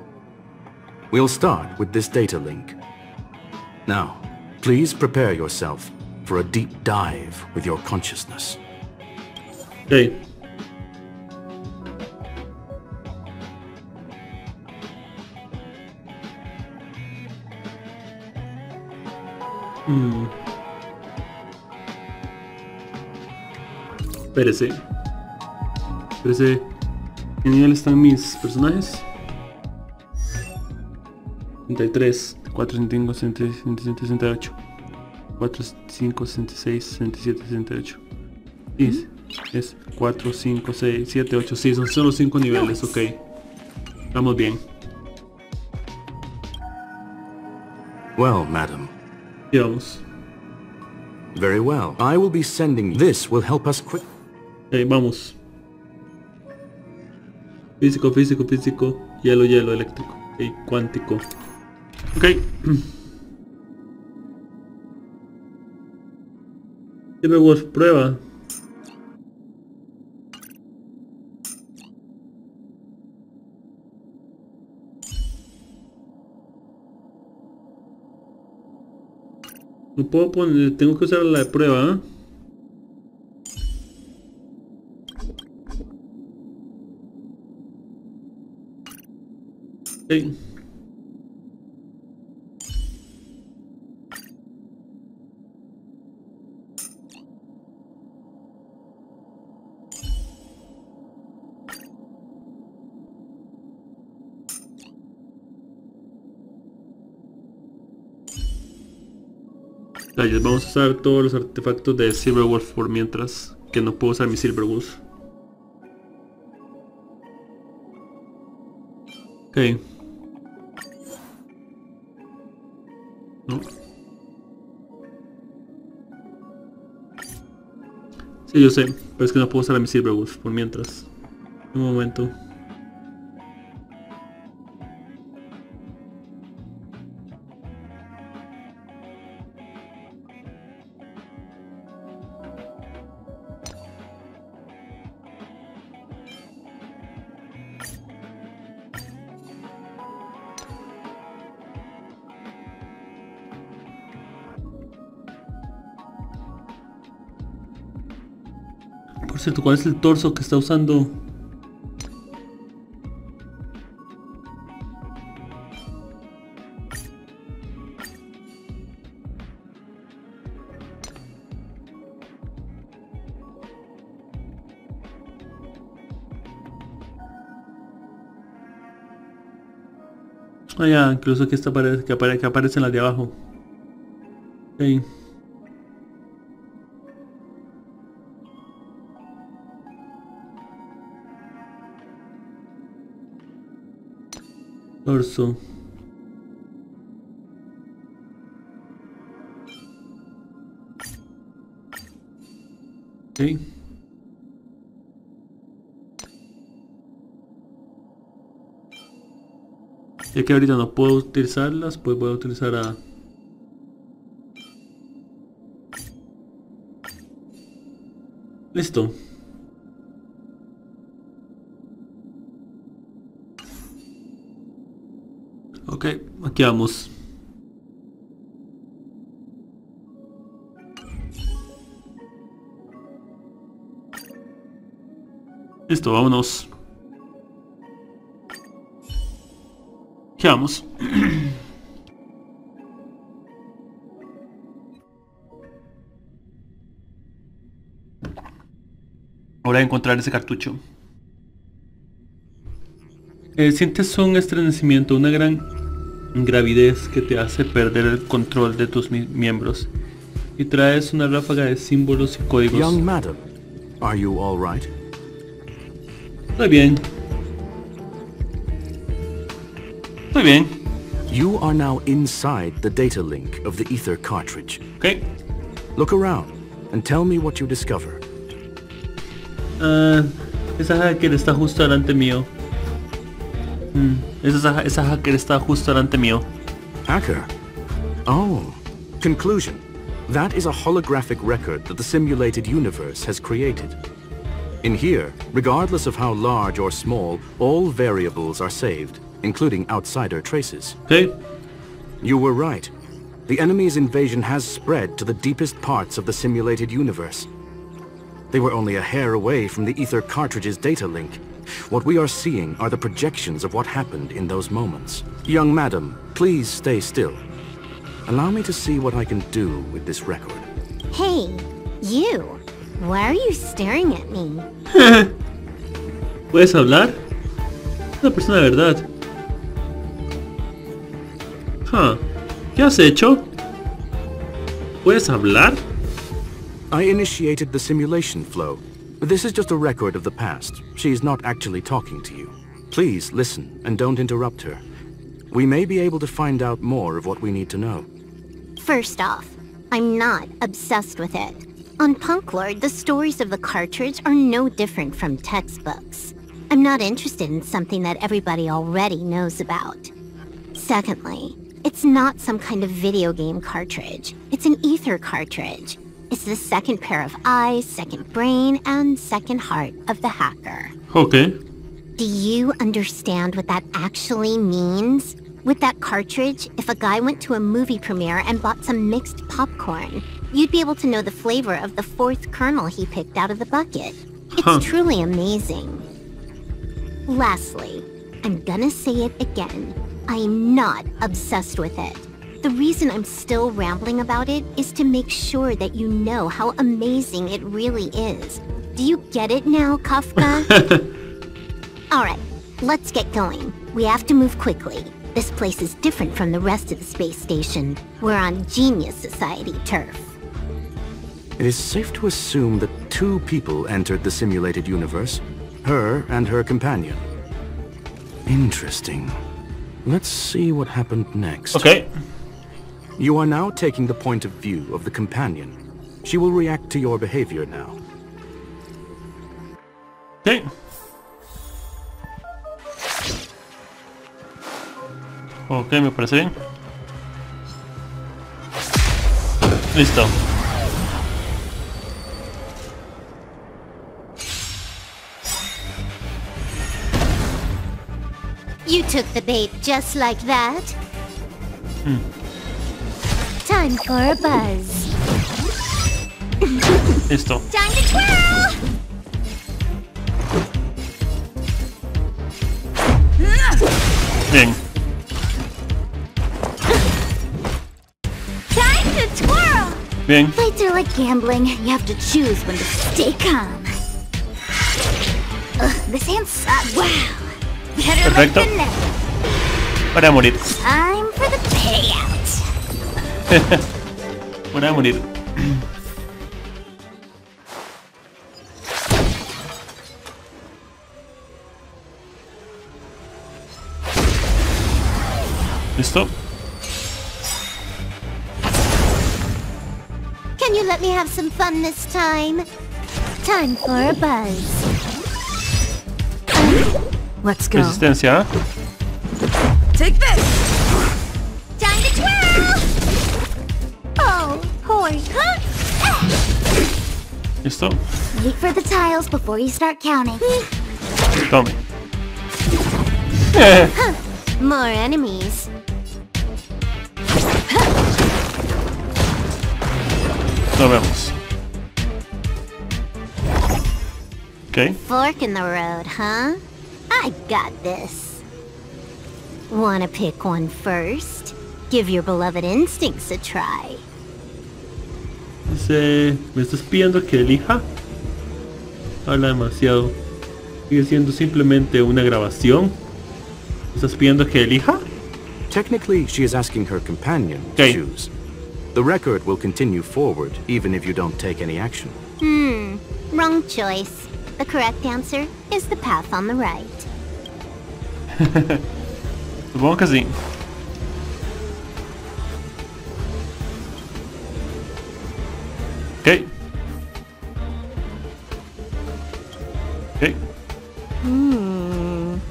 We'll start with this data link. Now, please prepare yourself for a deep dive with your consciousness. Okay. Espérese. ¿Qué nivel están mis personajes? 63, 4, 65, 66, 68. 4, 5, 66, 67, 68. Sí, es 4, 5, 6, 7, 8. Sí, son solo 5 niveles, ok. Estamos bien. Well, madam. Y vamos. Very well. I will be sending you. This will help us quick. Vamos. Físico, físico, físico. Hielo, hielo, eléctrico. Cuántico. Ok. Cyberwolf, prueba. No puedo poner, tengo que usar la de prueba, ¿eh? Okay. Vamos a usar todos los artefactos de Silverwolf por mientras, que no puedo usar mi Silverwolf. Ok. ¿No? Sí, yo sé, pero es que no puedo usar a mi Silverwolf por mientras. Un momento. Por cierto, ¿cuál es el torso que está usando? Ah, ya, incluso que esta pared que aparece en la de abajo. Okay. Torso. Okay. Ya que ahorita no puedo utilizarlas, pues voy a utilizar a... Listo. Ok, aquí vamos. Listo, vámonos. Aquí vamos. Ahora encontrar ese cartucho. Sientes un estremecimiento, una gran gravidez que te hace perder el control de tus miembros y traes una ráfaga de símbolos y códigos. Young madam, are you all right? Estoy bien. Estoy bien. You are now inside the data link of the ether cartridge. Okay. Look around and tell me what you discover. Esa hacker está justo delante mío. Esa hacker está justo delante mío. Hacker? Oh. Conclusion. That is a holographic record that the simulated universe has created. In here, regardless of how large or small, all variables are saved, including outsider traces. Okay. You were right. The enemy's invasion has spread to the deepest parts of the simulated universe. They were only a hair away from the ether cartridge's data link. What we are seeing are the projections of what happened in those moments. Young madam, please stay still. Allow me to see what I can do with this record. Hey, you. Why are you staring at me? ¿Puedes hablar? Una persona de verdad. ¿Qué has hecho? ¿Puedes hablar? I initiated the simulation flow. This is just a record of the past. She's not actually talking to you. Please listen and don't interrupt her. We may be able to find out more of what we need to know. First off, I'm not obsessed with it. On Punklorde, the stories of the cartridge are no different from textbooks. I'm not interested in something that everybody already knows about. Secondly, it's not some kind of video game cartridge. It's an ether cartridge. It's the second pair of eyes, second brain, and second heart of the hacker. Okay. Do you understand what that actually means? With that cartridge, if a guy went to a movie premiere and bought some mixed popcorn, you'd be able to know the flavor of the fourth kernel he picked out of the bucket. It's truly amazing. Lastly, I'm gonna say it again. I'm not obsessed with it. The reason I'm still rambling about it is to make sure that you know how amazing it really is. Do you get it now, Kafka? Alright, let's get going. We have to move quickly. This place is different from the rest of the space station. We're on Genius Society turf. It is safe to assume that 2 people entered the simulated universe. Her and her companion. Interesting. Let's see what happened next. Okay. You are now taking the point of view of the companion. She will react to your behavior now. Okay. Ok, me parece bien. Listo. You took the bait just like that. Time for a buzz. Listo. Time to twirl! Bien. Time to twirl! Bien. Fights are like gambling. You have to choose when to stay calm. Ugh, this hand sucks. Wow. Better late Perfecto. than never. Para morir. Time for the payout. Para morir. Listo. Can you let me have some fun this time? Time for a buzz. Let's go. Resistencia. ¿Eh? Take this! Time to twirl! Oh, poor. Listo. Wait for the tiles before you start counting. Tome. More enemies. Nos vemos. Okay. Fork in the road, huh? I got this. Wanna pick one first? Give your beloved instincts a try. Dice, ¿me estás pidiendo que elija? Habla demasiado. Sigue siendo simplemente una grabación. ¿Me estás pidiendo que elija? Technically, she is asking her companion to Okay. choose. The record will continue forward, even if you don't take any action. Wrong choice. The correct answer is the path on the right. Supongo que sí. Ok. Ok.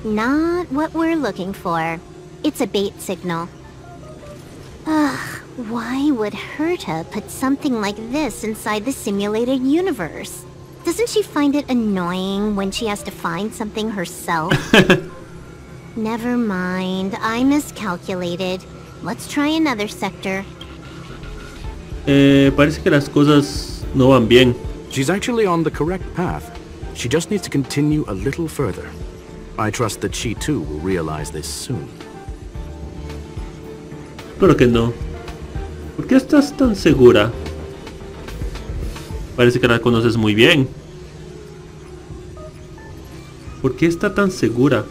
Not what we're looking for. It's a bait signal. Ugh, why would Herta put something like this inside the simulated universe? Doesn't she find it annoying when she has to find something herself? Never mind, I miscalculated. Let's try another sector. Parece que las cosas no van bien. She's actually on the correct path. She just needs to continue a little further. I trust that she too will realize this soon. Claro que no. ¿Por qué estás tan segura? Parece que la conoces muy bien. ¿Por qué está tan segura?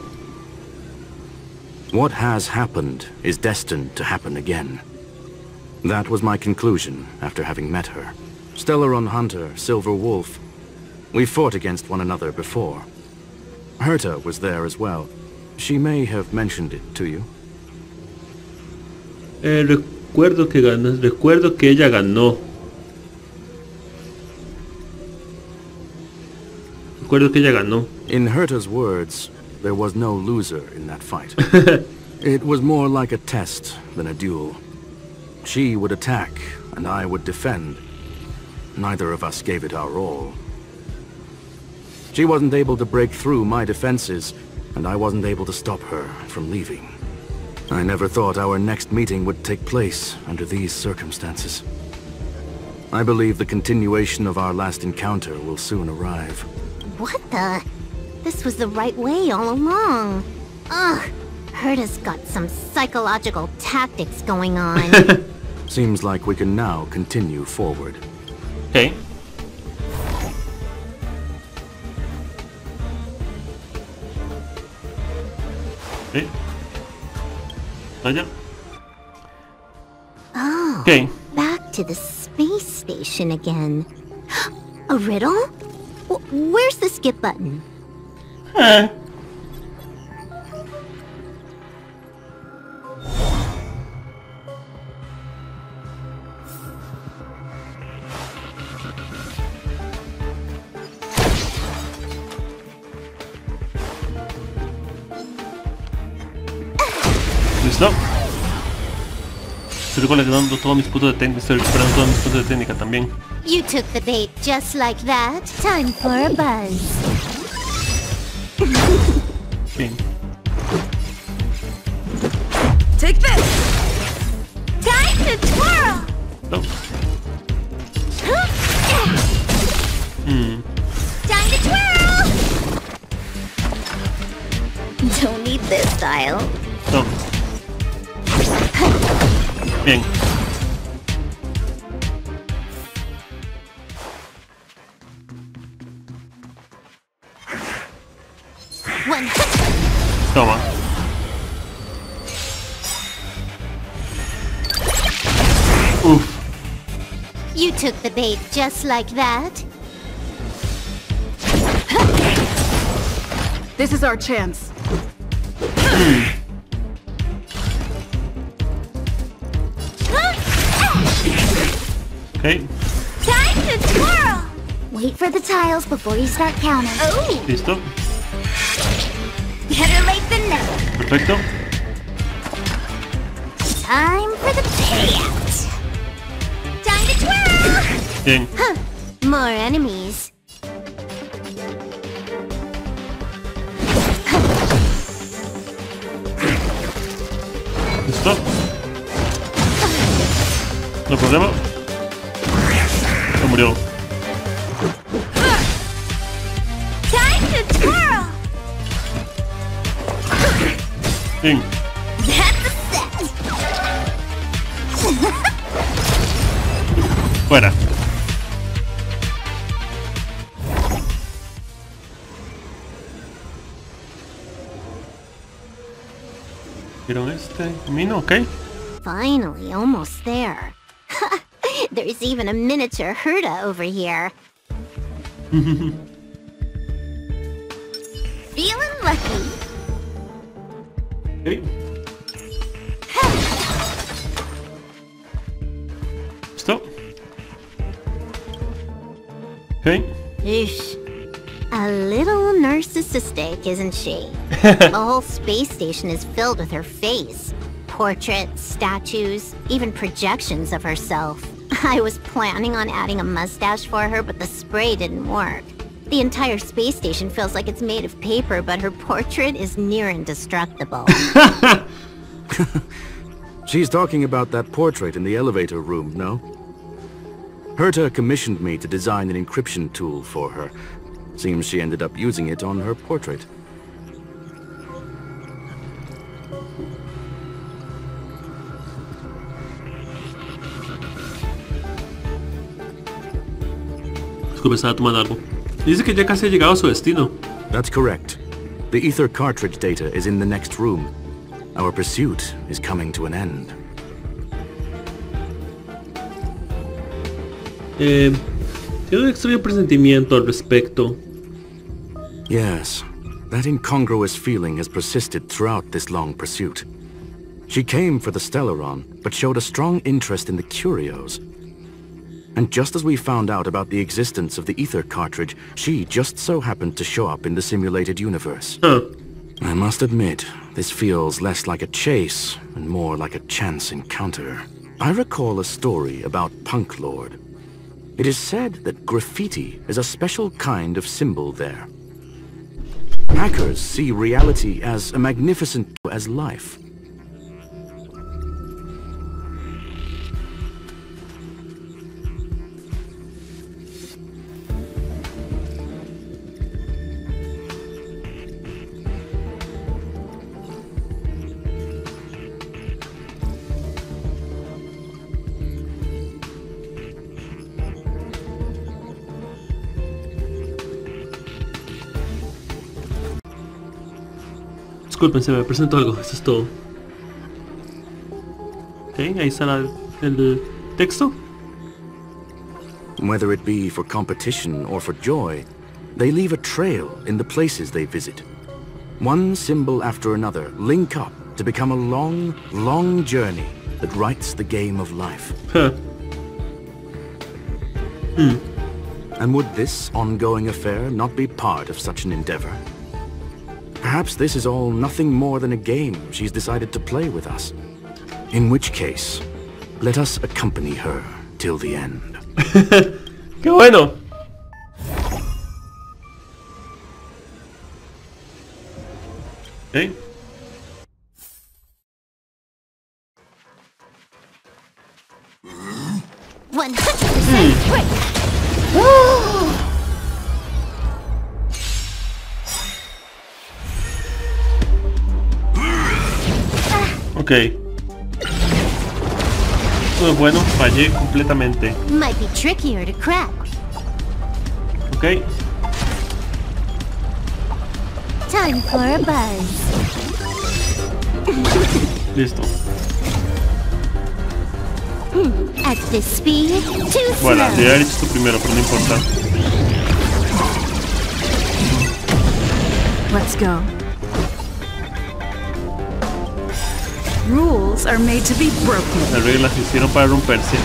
What has happened is destined to happen again. That was my conclusion after having met her. Stellaron Hunter, Silver Wolf. We fought against one another before. Herta was there as well. She may have mentioned it to you. Recuerdo que ganó. Recuerdo que ella ganó. Recuerdo que ella ganó. In Herta's words, there was no loser in that fight. It was more like a test than a duel. She would attack, and I would defend. Neither of us gave it our all. She wasn't able to break through my defenses, and I wasn't able to stop her from leaving. I never thought our next meeting would take place under these circumstances. I believe the continuation of our last encounter will soon arrive. What the? This was the right way all along. Ugh, Herta's got some psychological tactics going on. Seems like we can now continue forward. Okay. Okay. Vaya. Oh, Okay. back to the space station again. A riddle? Where's the skip button? ¿Listo? Estoy recordando todos mis puntos de técnica. Estoy recuperando todos mis puntos de técnica también. You took the bait just like that. Time for a buzz. Bien. Take this! Time to twirl! No. Time to twirl! Don't need this style. No. Bien. One. Toma. Uf. You took the bait just like that. This is our chance. Okay. Time to twirl! Wait for the tiles before you start counting. Oh! Listo. Better late than never. Perfecto. Time for the payout. Time to twirl! Bien. Huh. More enemies. Listo. No problema. No murió. Time to twirl! Bien. That's a set. Fuera. ¿Vieron este camino? Ok. Finally, almost there. There's even a miniature Herta over here. Feeling lucky. Ok. Listo. Ok. Eesh. A little narcissistic, isn't she? The whole space station is filled with her face. Portraits, statues, even projections of herself. I was planning on adding a mustache for her, but the spray didn't work. The entire space station feels like it's made of paper, but her portrait is near indestructible. She's talking about that portrait in the elevator room, no? Herta commissioned me to design an encryption tool for her. Seems she ended up using it on her portrait. Disculpe, estaba tomando algo. Dice que ya casi ha llegado a su destino. That's correct. The ether cartridge data is in the next room. Our pursuit is coming to an end. Tiene un extraño presentimiento al respecto. Yes, that incongruous feeling has persisted throughout this long pursuit. She came for the Stellaron, but showed a strong interest in the curios. And just as we found out about the existence of the ether cartridge, she just so happened to show up in the simulated universe. I must admit, this feels less like a chase and more like a chance encounter. I recall a story about Punklorde. It is said that graffiti is a special kind of symbol there. Hackers see reality as a magnificent as life. Disculpen, se me presentó algo, eso es todo. Ok, ahí está el texto. Whether it be for competition or for joy, they leave a trail in the places they visit. One symbol after another link up to become a long, long journey that writes the game of life. And would this ongoing affair not be part of such an endeavor? Perhaps this is all nothing more than a game she's decided to play with us. In which case, let us accompany her till the end. ¡Qué bueno! ¿Eh? Ok. Bueno, fallé completamente. Might be trickier to crack. Ok. Time for a buzz. Listo. At this speed, too slow. Bueno, le he hecho esto primero, pero no importa. Let's go. Rules are made to be broken. Las reglas se hicieron para romperse.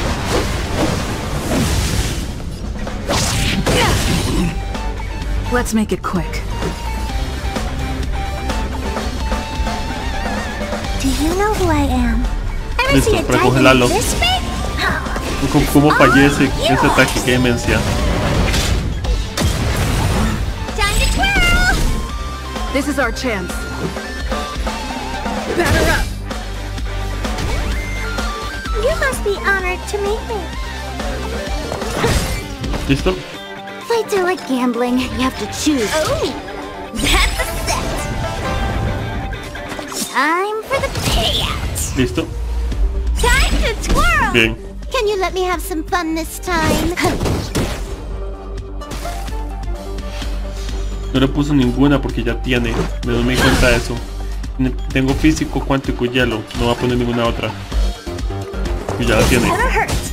Let's make it quick. Do you know who I am? Ever Listo, see a para diamond congelarlo. this big? ¿Cómo fallé ese ataque? Qué demencia. Time to twirl! This is our chance. Batter up. You must be honored to meet me. ¿Listo? Fights are like gambling. You have to choose. Oh, that's a set. Time for the payout. ¿Listo? Time to twirl. Bien. Can you let me have some fun this time? No le puso ninguna porque ya tiene. Me doy cuenta de eso. Tengo físico, cuántico y hielo. No va a poner ninguna otra. Y ya la tiene. No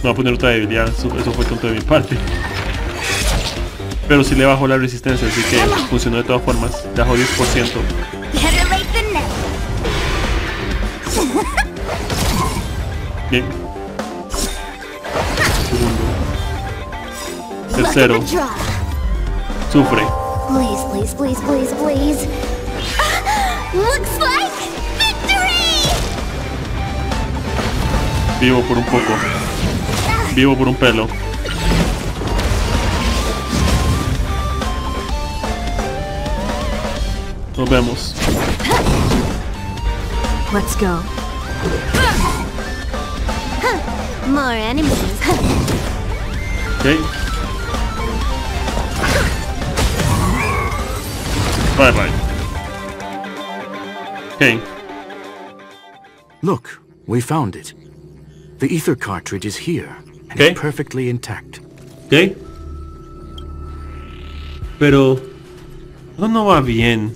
va a poner otra debilidad. Eso fue tonto de mi parte. Pero sí le bajó la resistencia, así que funcionó de todas formas. Le bajó 10%. Better late than never. Bien. Segundo. Tercero. Sufre. Please, please, please, please, please. Looks like victory! Vivo por un poco. Vivo por un pelo. Nos vemos. Let's go. More enemies. Okay. Bye bye. Okay. Look, we found it. The ether cartridge is here, and Okay. it's perfectly intact. Okay. Pero no va bien.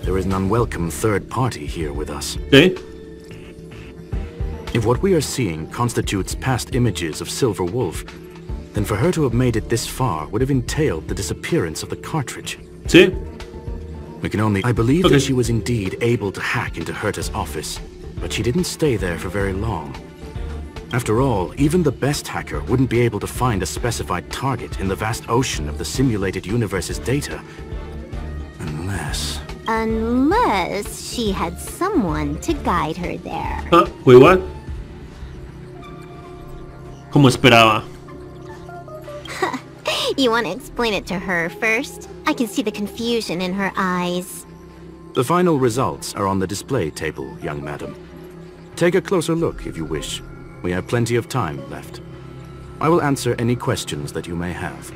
There is an unwelcome third party here with us. Okay. If what we are seeing constitutes past images of Silver Wolf, then for her to have made it this far would have entailed the disappearance of the cartridge. Sí. I believe Okay. that she was indeed able to hack into Herta's office, but she didn't stay there for very long. After all, even the best hacker wouldn't be able to find a specified target in the vast ocean of the simulated universe's data. Unless she had someone to guide her there. Ah, wait, what? Como esperaba. You want to explain it to her first? I can see the confusion in her eyes. The final results are on the display table, young madam. Take a closer look if you wish. We have plenty of time left. I will answer any questions that you may have.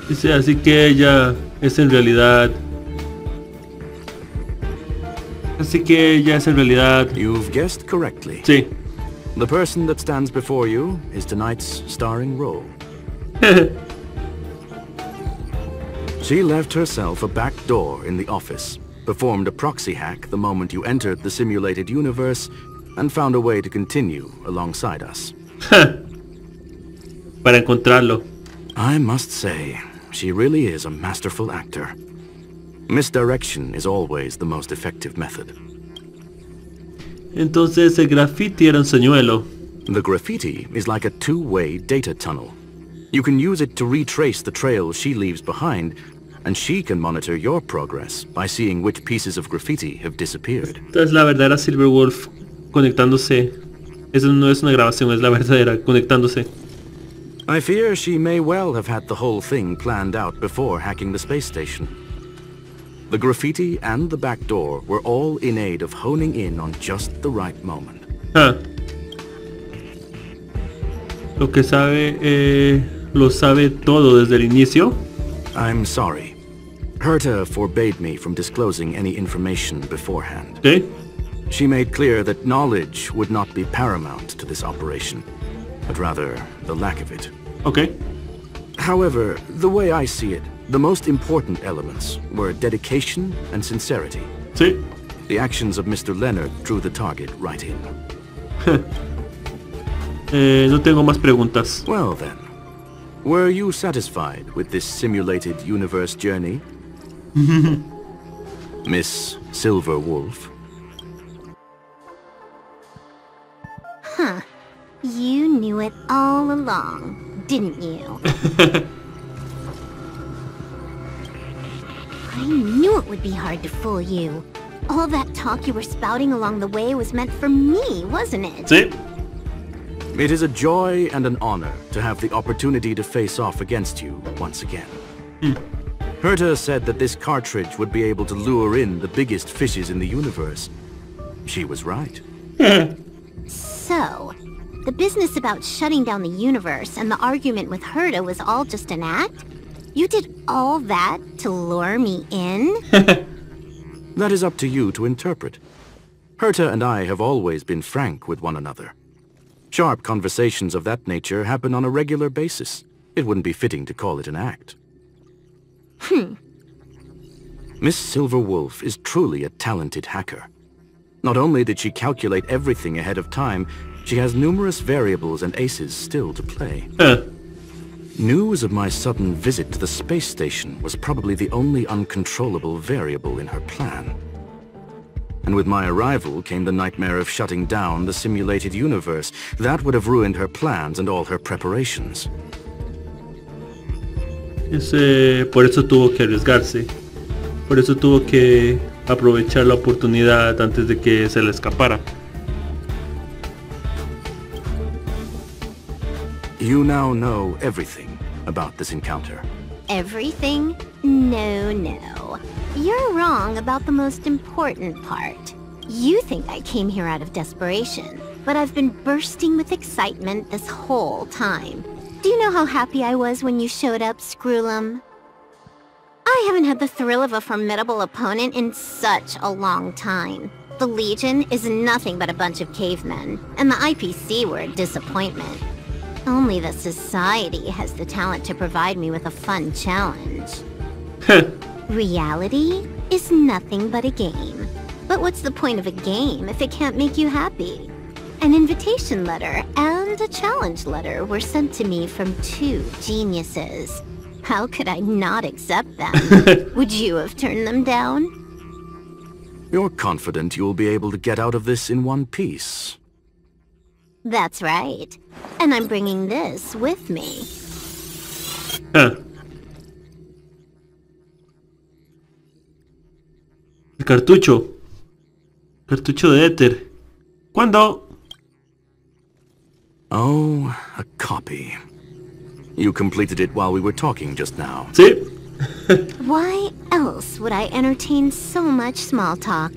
Dice, así que ella es en realidad... You've guessed correctly. Sí. The person that stands before you is tonight's starring role. She left herself a back door in the office, performed a proxy hack the moment you entered the simulated universe, and found a way to continue alongside us. Para encontrarlo. I must say, she really is a masterful actor. Misdirection is always the most effective method. Entonces el graffiti era un señuelo. The graffiti is like a two-way data tunnel. You can use it to retrace the trail she leaves behind, and she can monitor your progress by seeing which pieces of graffiti have disappeared. Esta es la verdadera Silver Wolf conectándose. Eso no es una grabación, es la verdadera conectándose. I fear she may well have had the whole thing planned out before hacking the space station. The graffiti and the back door were all in aid of honing in on just the right moment. Ah. Lo que sabe, lo sabe todo desde el inicio. I'm sorry. Herta forbade me from disclosing any information beforehand. Okay. She made clear that knowledge would not be paramount to this operation, but rather the lack of it. Okay. However, the way I see it, the most important elements were dedication and sincerity. Sí. The actions of Mr. Leonard drew the target right in. No tengo más preguntas. Well then, were you satisfied with this simulated universe journey? Miss Silver Wolf? Huh. You knew it all along, didn't you? I knew it would be hard to fool you. All that talk you were spouting along the way was meant for me, wasn't it? Sí. It is a joy and an honor to have the opportunity to face off against you once again. Herta said that this cartridge would be able to lure in the biggest fishes in the universe. She was right. So, the business about shutting down the universe and the argument with Herta was all just an act? You did all that to lure me in? That is up to you to interpret. Herta and I have always been frank with one another. Sharp conversations of that nature happen on a regular basis. It wouldn't be fitting to call it an act. Miss Silver Wolf is truly a talented hacker. Not only did she calculate everything ahead of time, she has numerous variables and aces still to play. News of my sudden visit to the space station was probably the only uncontrollable variable in her plan. And with my arrival came the nightmare of shutting down the simulated universe. That would have ruined her plans and all her preparations. Por eso tuvo que arriesgarse. Por eso tuvo que aprovechar la oportunidad antes de que se le escapara. You now know everything about this encounter. Everything? No. You're wrong about the most important part. You think I came here out of desperation, but I've been bursting with excitement this whole time. Do you know how happy I was when you showed up, Screwlum? I haven't had the thrill of a formidable opponent in such a long time. The Legion is nothing but a bunch of cavemen, and the IPC were a disappointment. Only the Society has the talent to provide me with a fun challenge. Reality is nothing but a game. But what's the point of a game if it can't make you happy? An invitation letter and a challenge letter were sent to me from two geniuses. How could I not accept them? Would you have turned them down? You're confident you'll be able to get out of this in one piece. That's right. And I'm bringing this with me. El cartucho. Cartucho de éter. ¿Cuándo? Oh, a copy. You completed it while we were talking just now. Sí. Why else would I entertain so much small talk?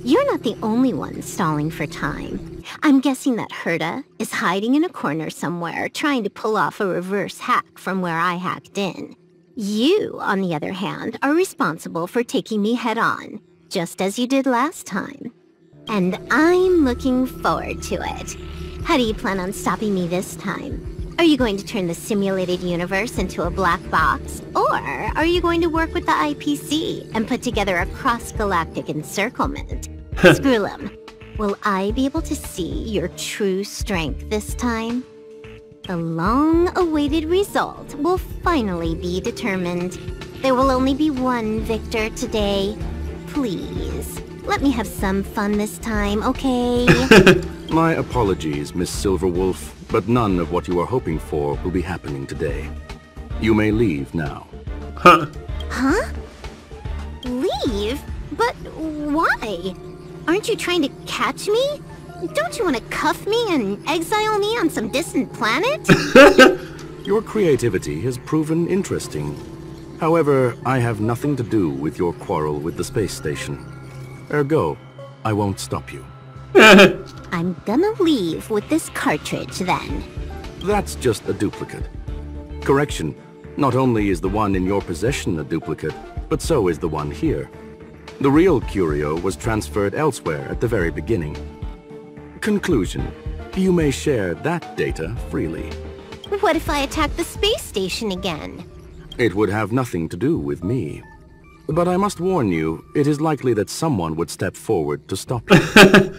You're not the only one stalling for time. I'm guessing that Herta is hiding in a corner somewhere, trying to pull off a reverse hack from where I hacked in. You, on the other hand, are responsible for taking me head-on, just as you did last time. And I'm looking forward to it. How do you plan on stopping me this time? Are you going to turn the simulated universe into a black box? Or are you going to work with the IPC and put together a cross-galactic encirclement? Skrullum, will I be able to see your true strength this time? The long-awaited result will finally be determined. There will only be one victor today. Please, let me have some fun this time, okay? My apologies, Miss Silverwolf, but none of what you are hoping for will be happening today. You may leave now. Huh? Leave? But why? Aren't you trying to catch me? Don't you want to cuff me and exile me on some distant planet? Your creativity has proven interesting. However, I have nothing to do with your quarrel with the space station. Ergo, I won't stop you. I'm gonna leave with this cartridge then. That's just a duplicate. Correction, not only is the one in your possession a duplicate, but so is the one here. The real curio was transferred elsewhere at the very beginning. Conclusion, you may share that data freely. What if I attack the space station again? It would have nothing to do with me. But I must warn you, it is likely that someone would step forward to stop you.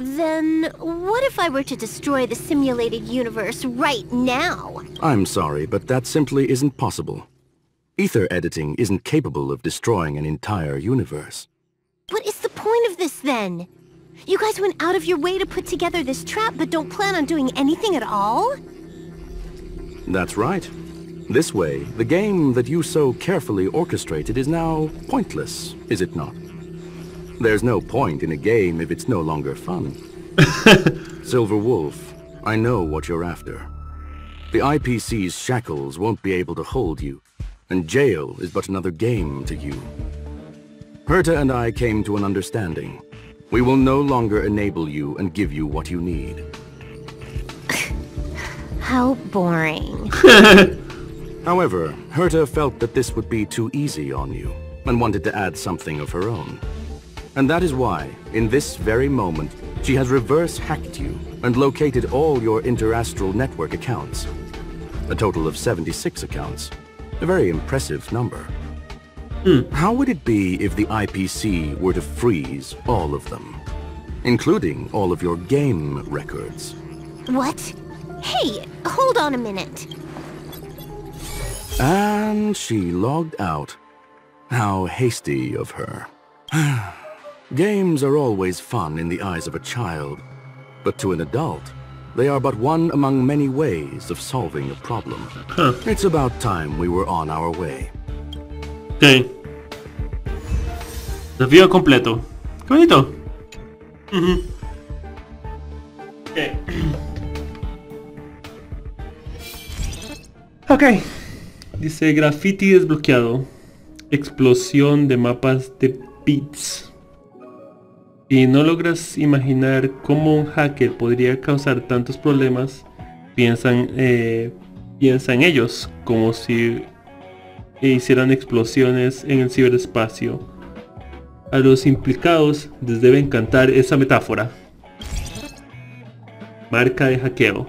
Then what if I were to destroy the simulated universe right now? I'm sorry, but that simply isn't possible. Ether editing isn't capable of destroying an entire universe. What is the point of this then? You guys went out of your way to put together this trap but don't plan on doing anything at all? That's right. This way, the game that you so carefully orchestrated is now pointless, is it not? There's no point in a game if it's no longer fun. Silver Wolf, I know what you're after. The IPC's shackles won't be able to hold you, and jail is but another game to you. Herta and I came to an understanding. We will no longer enable you and give you what you need. How boring. However, Herta felt that this would be too easy on you, and wanted to add something of her own. And that is why, in this very moment, she has reverse-hacked you and located all your interastral network accounts. A total of 76 accounts. A very impressive number. How would it be if the IPC were to freeze all of them? Including all of your game records. What? Hey, hold on a minute. And she logged out. How hasty of her. Games are always fun in the eyes of a child, but to an adult, they are but one among many ways of solving a problem. It's about time we were on our way. Ok. Desafío completo. Qué bonito. Ok. Ok. Dice graffiti desbloqueado. Explosión de mapas de bits. Si no logras imaginar cómo un hacker podría causar tantos problemas, piensa en ellos como si hicieran explosiones en el ciberespacio. A los implicados les debe encantar esa metáfora. Marca de hackeo.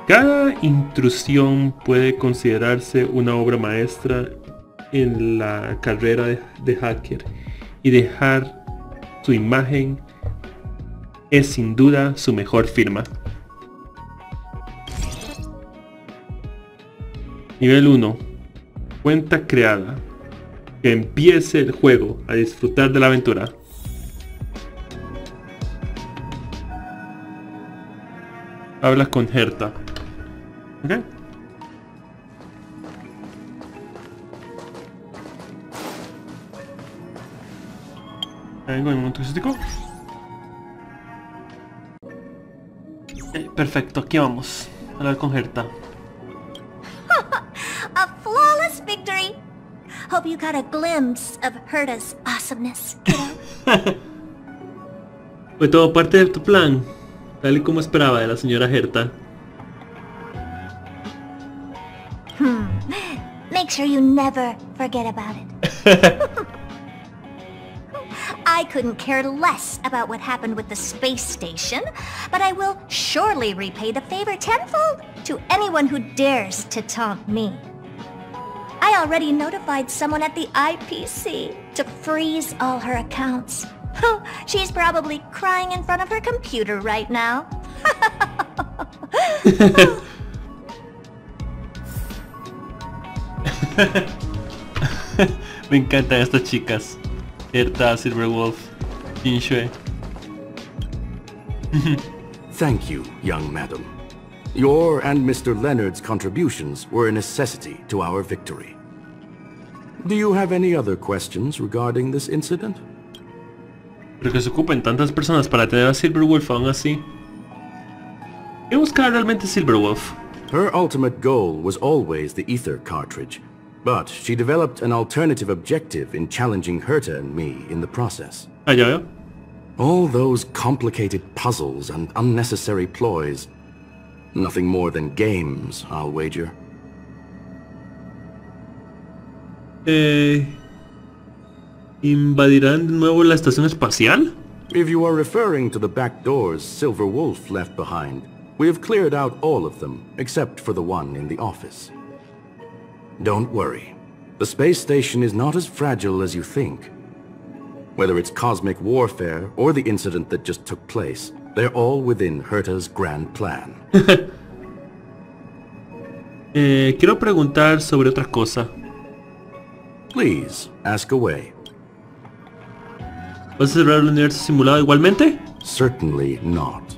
Cada intrusión puede considerarse una obra maestra en la carrera de hacker, y dejar su imagen es sin duda su mejor firma. Nivel 1. Cuenta creada. Que empiece el juego a disfrutar de la aventura. Habla con Herta. ¿Ok? Vengo en un momento turístico. Perfecto, aquí vamos. A hablar con Herta. A flawless victory! Hope you got a glimpse of Herta's awesomeness, kiddo. Fue todo parte de tu plan, tal y como esperaba de la señora Herta. Make sure you never forget about it. I couldn't care less about what happened with the space station, but I will surely repay the favor tenfold to anyone who dares to taunt me. I already notified someone at the IPC to freeze all her accounts. She's probably crying in front of her computer right now. Me encantan estas chicas. Herta, Silverwolf, Jinxue. Thank you, young madam. Your and Mr. Leonard's contributions were a necessity to our victory. Do you have any other questions regarding this incident? Pero que se ocupen tantas personas para tener a Silverwolf aún así. ¿Qué buscaba realmente Silverwolf? Her ultimate goal was always the ether cartridge, but she developed an alternative objective in challenging Herta and me in the process. Ah, ya veo. All those complicated puzzles and unnecessary ploys. Nothing more than games, I'll wager. ¿Invadirán de nuevo la estación espacial? If you are referring to the back doors Silver Wolf left behind, we have cleared out all of them, except for the one in the office. Don't worry. The space station is not as fragile as you think. Whether it's cosmic warfare or the incident that just took place, they're all within Herta's grand plan. Quiero preguntar sobre otra cosa. Please, ask away. ¿Vas a celebrar el universo simulado igualmente? Certainly not.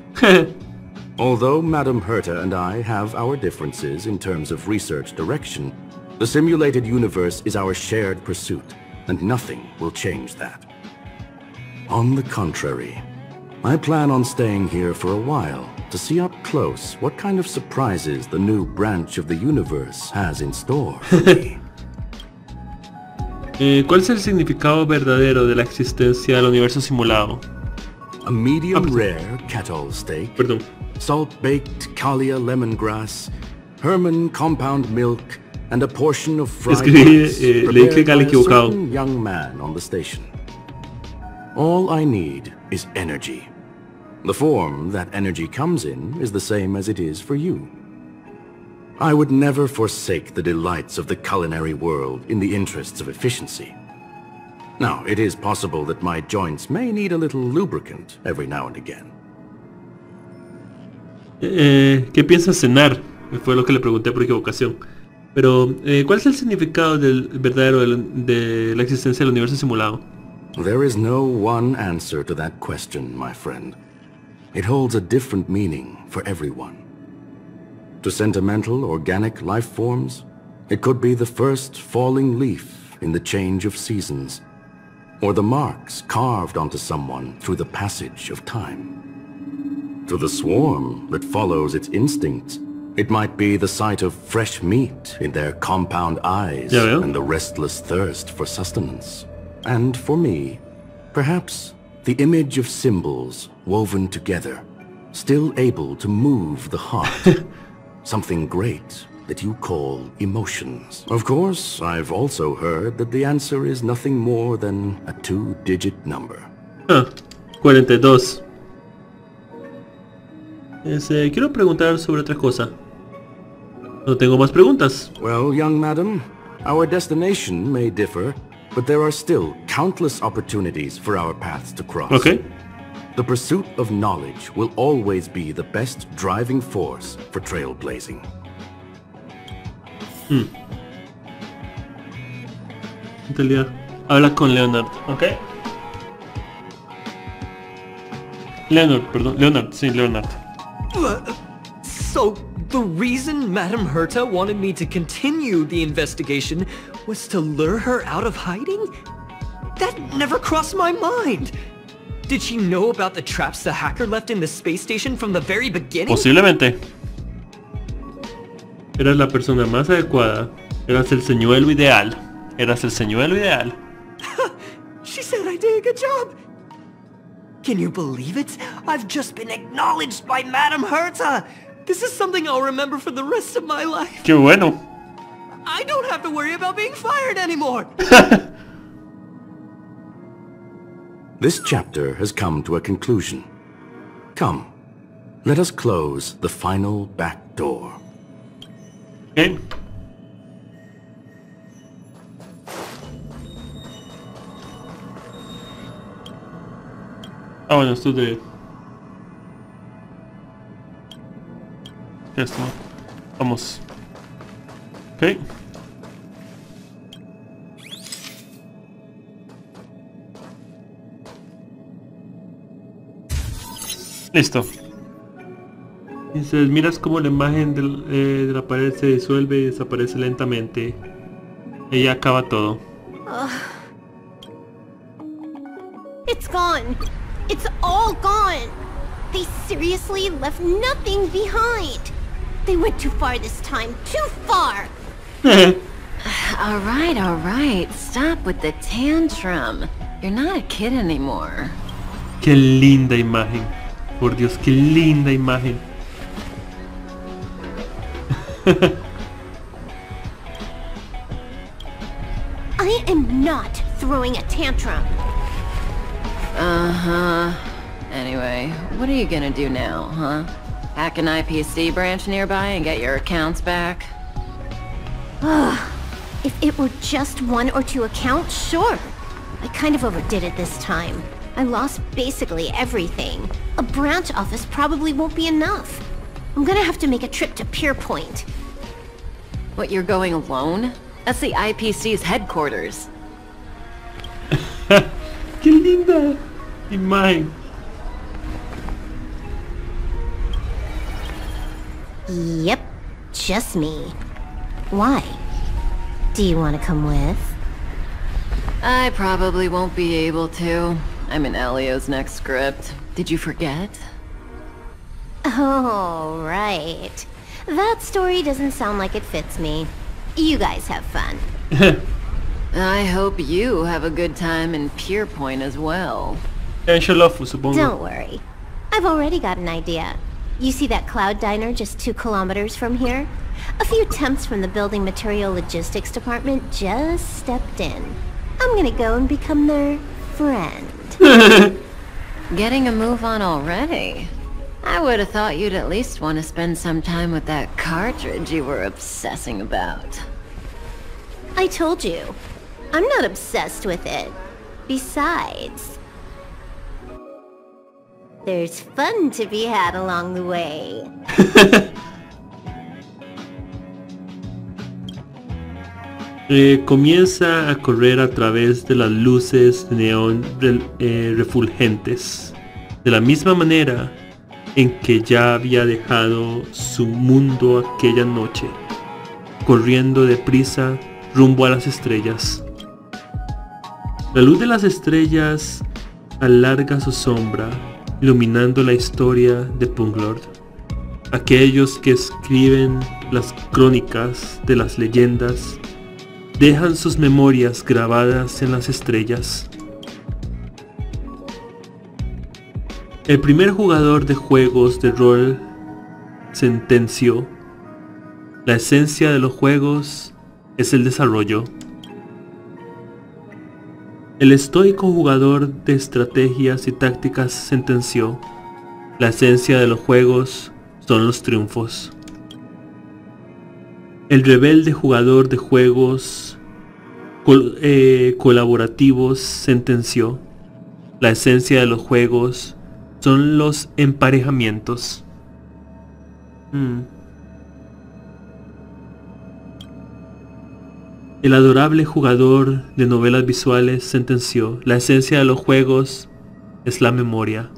Although Madam Herta and I have our differences in terms of research direction, the simulated universe is our shared pursuit, and nothing will change that. On the contrary, I plan on staying here for a while to see up close what kind of surprises the new branch of the universe has in store for me. ¿Cuál es el significado verdadero de la existencia del universo simulado? A medium rare kettle steak, Perdón. salt-baked Kalia lemongrass, Herman compound milk, and a portion of fried Escribí, rice leí clic al prepared by a equivocado. certain young man on the station. All I need is energy. The form that energy comes in is the same as it is for you. I would never forsake the delights of the culinary world in the interests of efficiency. Now, it is possible that my joints may need a little lubricant every now and again. ¿Qué piensas cenar? Fue lo que le pregunté por equivocación. Pero, ¿cuál es el significado del verdadero de la existencia del universo simulado? There is no one answer to that question, my friend. It holds a different meaning for everyone. To sentimental, organic life forms, it could be the first falling leaf in the change of seasons, or the marks carved onto someone through the passage of time. To the swarm that follows its instincts, it might be the sight of fresh meat in their compound eyes and the restless thirst for sustenance. And for me, perhaps the image of symbols woven together, still able to move the heart. Something great that you call emotions. Of course, I've also heard that the answer is nothing more than a 2-digit number. 42. Quiero preguntar sobre otra cosa. No tengo más preguntas. Well, young madam, our destination may differ, but there are still countless opportunities for our paths to cross. Okay. The pursuit of knowledge will always be the best driving force for trailblazing. Mentalidad. Habla con Leonard, ¿ok? Leonard, perdón. Leonard, sí, Leonard. So, the reason Madame Herta wanted me to continue the investigation was to lure her out of hiding? That never crossed my mind! Did she know about the traps the hacker left in the space station from the very beginning? Posiblemente. Eras la persona más adecuada. Eras el señuelo ideal. Eras el señuelo ideal. She said I did a good job! Can you believe it? I've just been acknowledged by Madame Herta! This is something I'll remember for the rest of my life. Qué bueno. I don't have to worry about being fired anymore! This chapter has come to a conclusion. Come, let us close the final back door. Okay. Ah, bueno, esto es de... Esto. Vamos. Ok. Listo. Dices, miras como la imagen de la pared se disuelve y desaparece lentamente. Ella acaba todo. It's gone. It's all gone. They seriously left nothing behind. They went too far this time. Too far. Alright. Stop with the tantrum. You're not a kid anymore. Qué linda imagen. Por Dios, qué linda imagen. I am not throwing a tantrum. Anyway, what are you gonna do now, huh? Hack an IPC branch nearby and get your accounts back? If it were just 1 or 2 accounts, sure. I kind of overdid it this time. I lost basically everything. A branch office probably won't be enough. I'm gonna have to make a trip to Pier Point. What, you're going alone? That's the IPC's headquarters. Qué linda imagen. Yep, just me. Why? Do you want to come with? I probably won't be able to. I'm in Elio's next script. Did you forget? Oh, right. That story doesn't sound like it fits me. You guys have fun. I hope you have a good time in Pier Point as well. Supongo. Don't worry. I've already got an idea. You see that cloud diner just 2 kilometers from here? A few temps from the building material logistics department just stepped in. I'm gonna go and become their friend. Getting a move on already? I would have thought you'd at least want to spend some time with that cartridge you were obsessing about. I told you. I'm not obsessed with it. Besides, there's fun to be had along the way. Comienza a correr a través de las luces de neón refulgentes, de la misma manera en que ya había dejado su mundo aquella noche, corriendo deprisa rumbo a las estrellas. La luz de las estrellas alarga su sombra, iluminando la historia de Punklorde. Aquellos que escriben las crónicas de las leyendas dejan sus memorias grabadas en las estrellas. El primer jugador de juegos de rol sentenció: la esencia de los juegos es el desarrollo. El estoico jugador de estrategias y tácticas sentenció: la esencia de los juegos son los triunfos. El rebelde jugador de juegos colaborativos sentenció: la esencia de los juegos son los emparejamientos. El adorable jugador de novelas visuales sentenció: la esencia de los juegos es la memoria.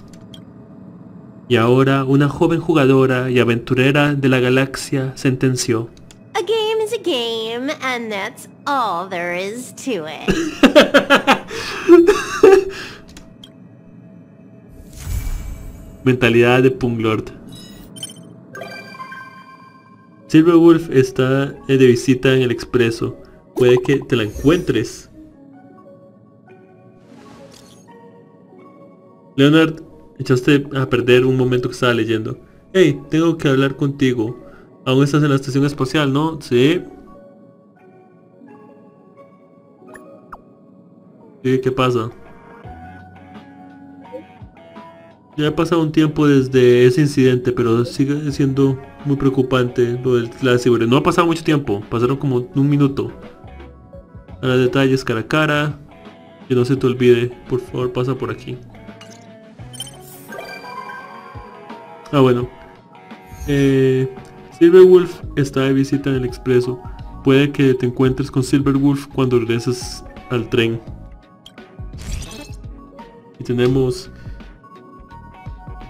Y ahora una joven jugadora y aventurera de la galaxia sentenció: A game is a game, and that's all there is to it. Mentalidad de Punklorde. Silverwolf está de visita en el expreso. Puede que te la encuentres. Leonard, echaste a perder un momento que estaba leyendo. Hey, tengo que hablar contigo. Aún estás en la estación espacial, ¿no? Sí. Sí, ¿qué pasa? Ya ha pasado un tiempo desde ese incidente, pero sigue siendo muy preocupante lo de la seguridad. No ha pasado mucho tiempo, pasaron como un minuto. Ahora detalles cara a cara. Que no se te olvide, por favor pasa por aquí. Ah, bueno. Silverwolf está de visita en el expreso. Puede que te encuentres con Silverwolf cuando regreses al tren. Y tenemos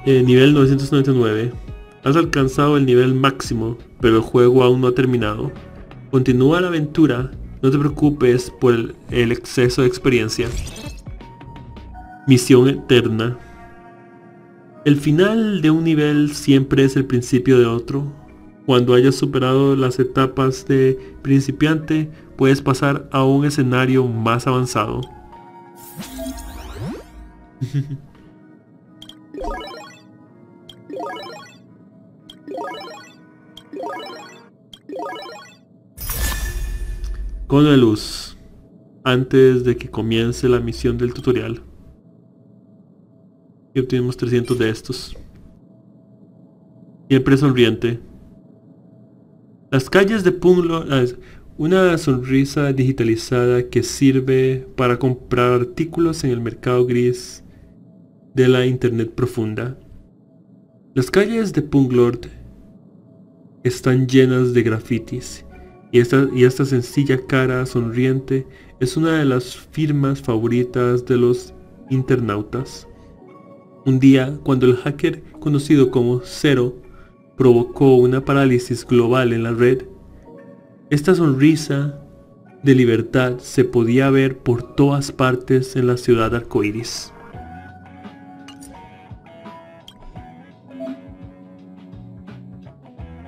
nivel 999. Has alcanzado el nivel máximo, pero el juego aún no ha terminado. Continúa la aventura. No te preocupes por el exceso de experiencia. Misión eterna. El final de un nivel siempre es el principio de otro. Cuando hayas superado las etapas de principiante, puedes pasar a un escenario más avanzado. Cono de luz. Antes de que comience la misión del tutorial. Y obtenemos 300 de estos. Siempre sonriente. Las calles de Punklorde. Una sonrisa digitalizada que sirve para comprar artículos en el mercado gris de la internet profunda. Las calles de Punklorde están llenas de grafitis. Y esta sencilla cara sonriente es una de las firmas favoritas de los internautas. Un día, cuando el hacker conocido como Zero provocó una parálisis global en la red, esta sonrisa de libertad se podía ver por todas partes en la ciudad arcoíris.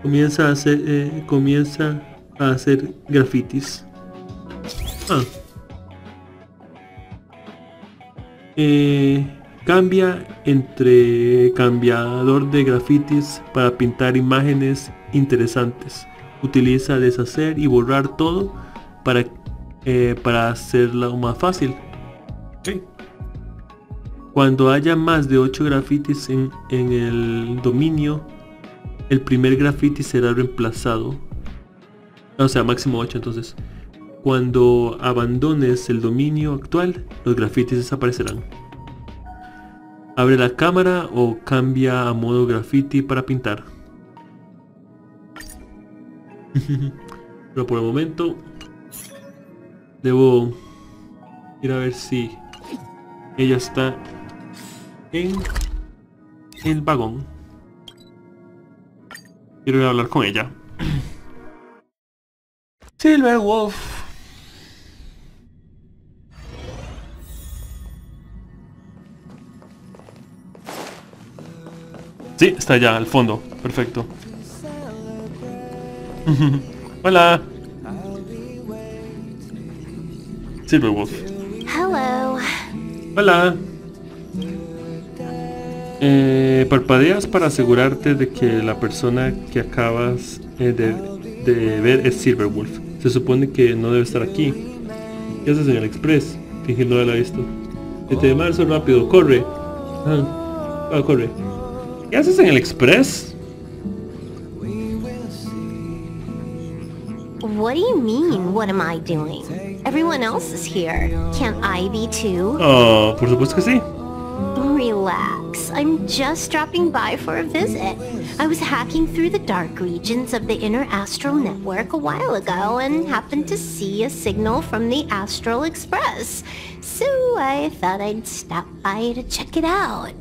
Comienza a hacer grafitis. Cambia entre cambiador de grafitis para pintar imágenes interesantes. Utiliza deshacer y borrar todo para hacerlo más fácil. Okay. Cuando haya más de 8 grafitis en el dominio, el primer graffiti será reemplazado. O sea, máximo 8 entonces. Cuando abandones el dominio actual, los grafitis desaparecerán. Abre la cámara o cambia a modo graffiti para pintar. Pero por el momento debo ir a ver si ella está en el vagón. Quiero ir a hablar con ella. Silverwolf. Sí, está allá al fondo. Perfecto. Hola. Silverwolf. Hello. Hola. Parpadeas para asegurarte de que la persona que acabas de ver es Silverwolf. Se supone que no debe estar aquí. ¿Qué haces en el Express? Fingir no haberla visto. De marzo rápido, corre. Corre. ¿Qué haces en el Express? What do you mean, what am I doing? Everyone else is here. Can't I be too? Oh, por supuesto que sí. Relax. I'm just dropping by for a visit. I was hacking through the dark regions of the inner astral network a while ago and happened to see a signal from the Astral Express. So I thought I'd stop by to check it out.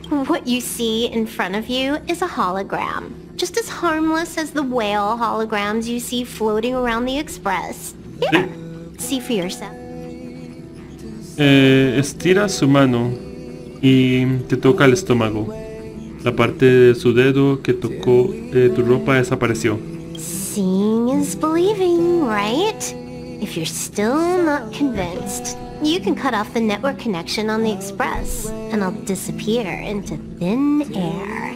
What you see in front of you is a hologram. Just as harmless as the whale holograms you see floating around the Express. Here, see for yourself. Estira su mano y te toca el estómago. La parte de su dedo que tocó tu ropa desapareció. Seeing is believing, right? If you're still not convinced, you can cut off the network connection on the Express, and I'll disappear into thin air.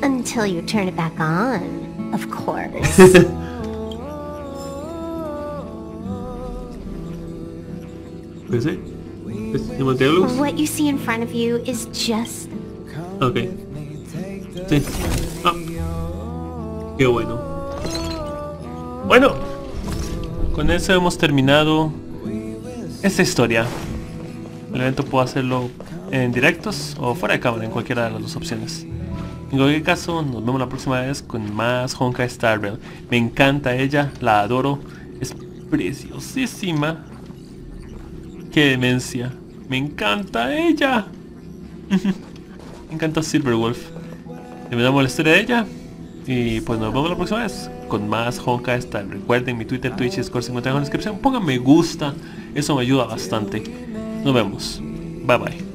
Until you turn it back on, of course. Pues sí. ¿Diálogos? What you see in front of you is just... Ok. Sí. Ah. Qué bueno. Bueno. Con eso hemos terminado esta historia. El evento puedo hacerlo en directos o fuera de cámara, en cualquiera de las dos opciones. En cualquier caso, nos vemos la próxima vez con más Honkai Star Rail. Me encanta ella, la adoro. Es preciosísima. Qué demencia. Me encanta ella. Me encanta Silverwolf. Terminamos la historia de ella. Y pues nos vemos la próxima vez con más Honkai Star. Recuerden mi Twitter, Twitch y Discord se encuentran en la descripción. Pongan me gusta. Eso me ayuda bastante. Nos vemos. Bye bye.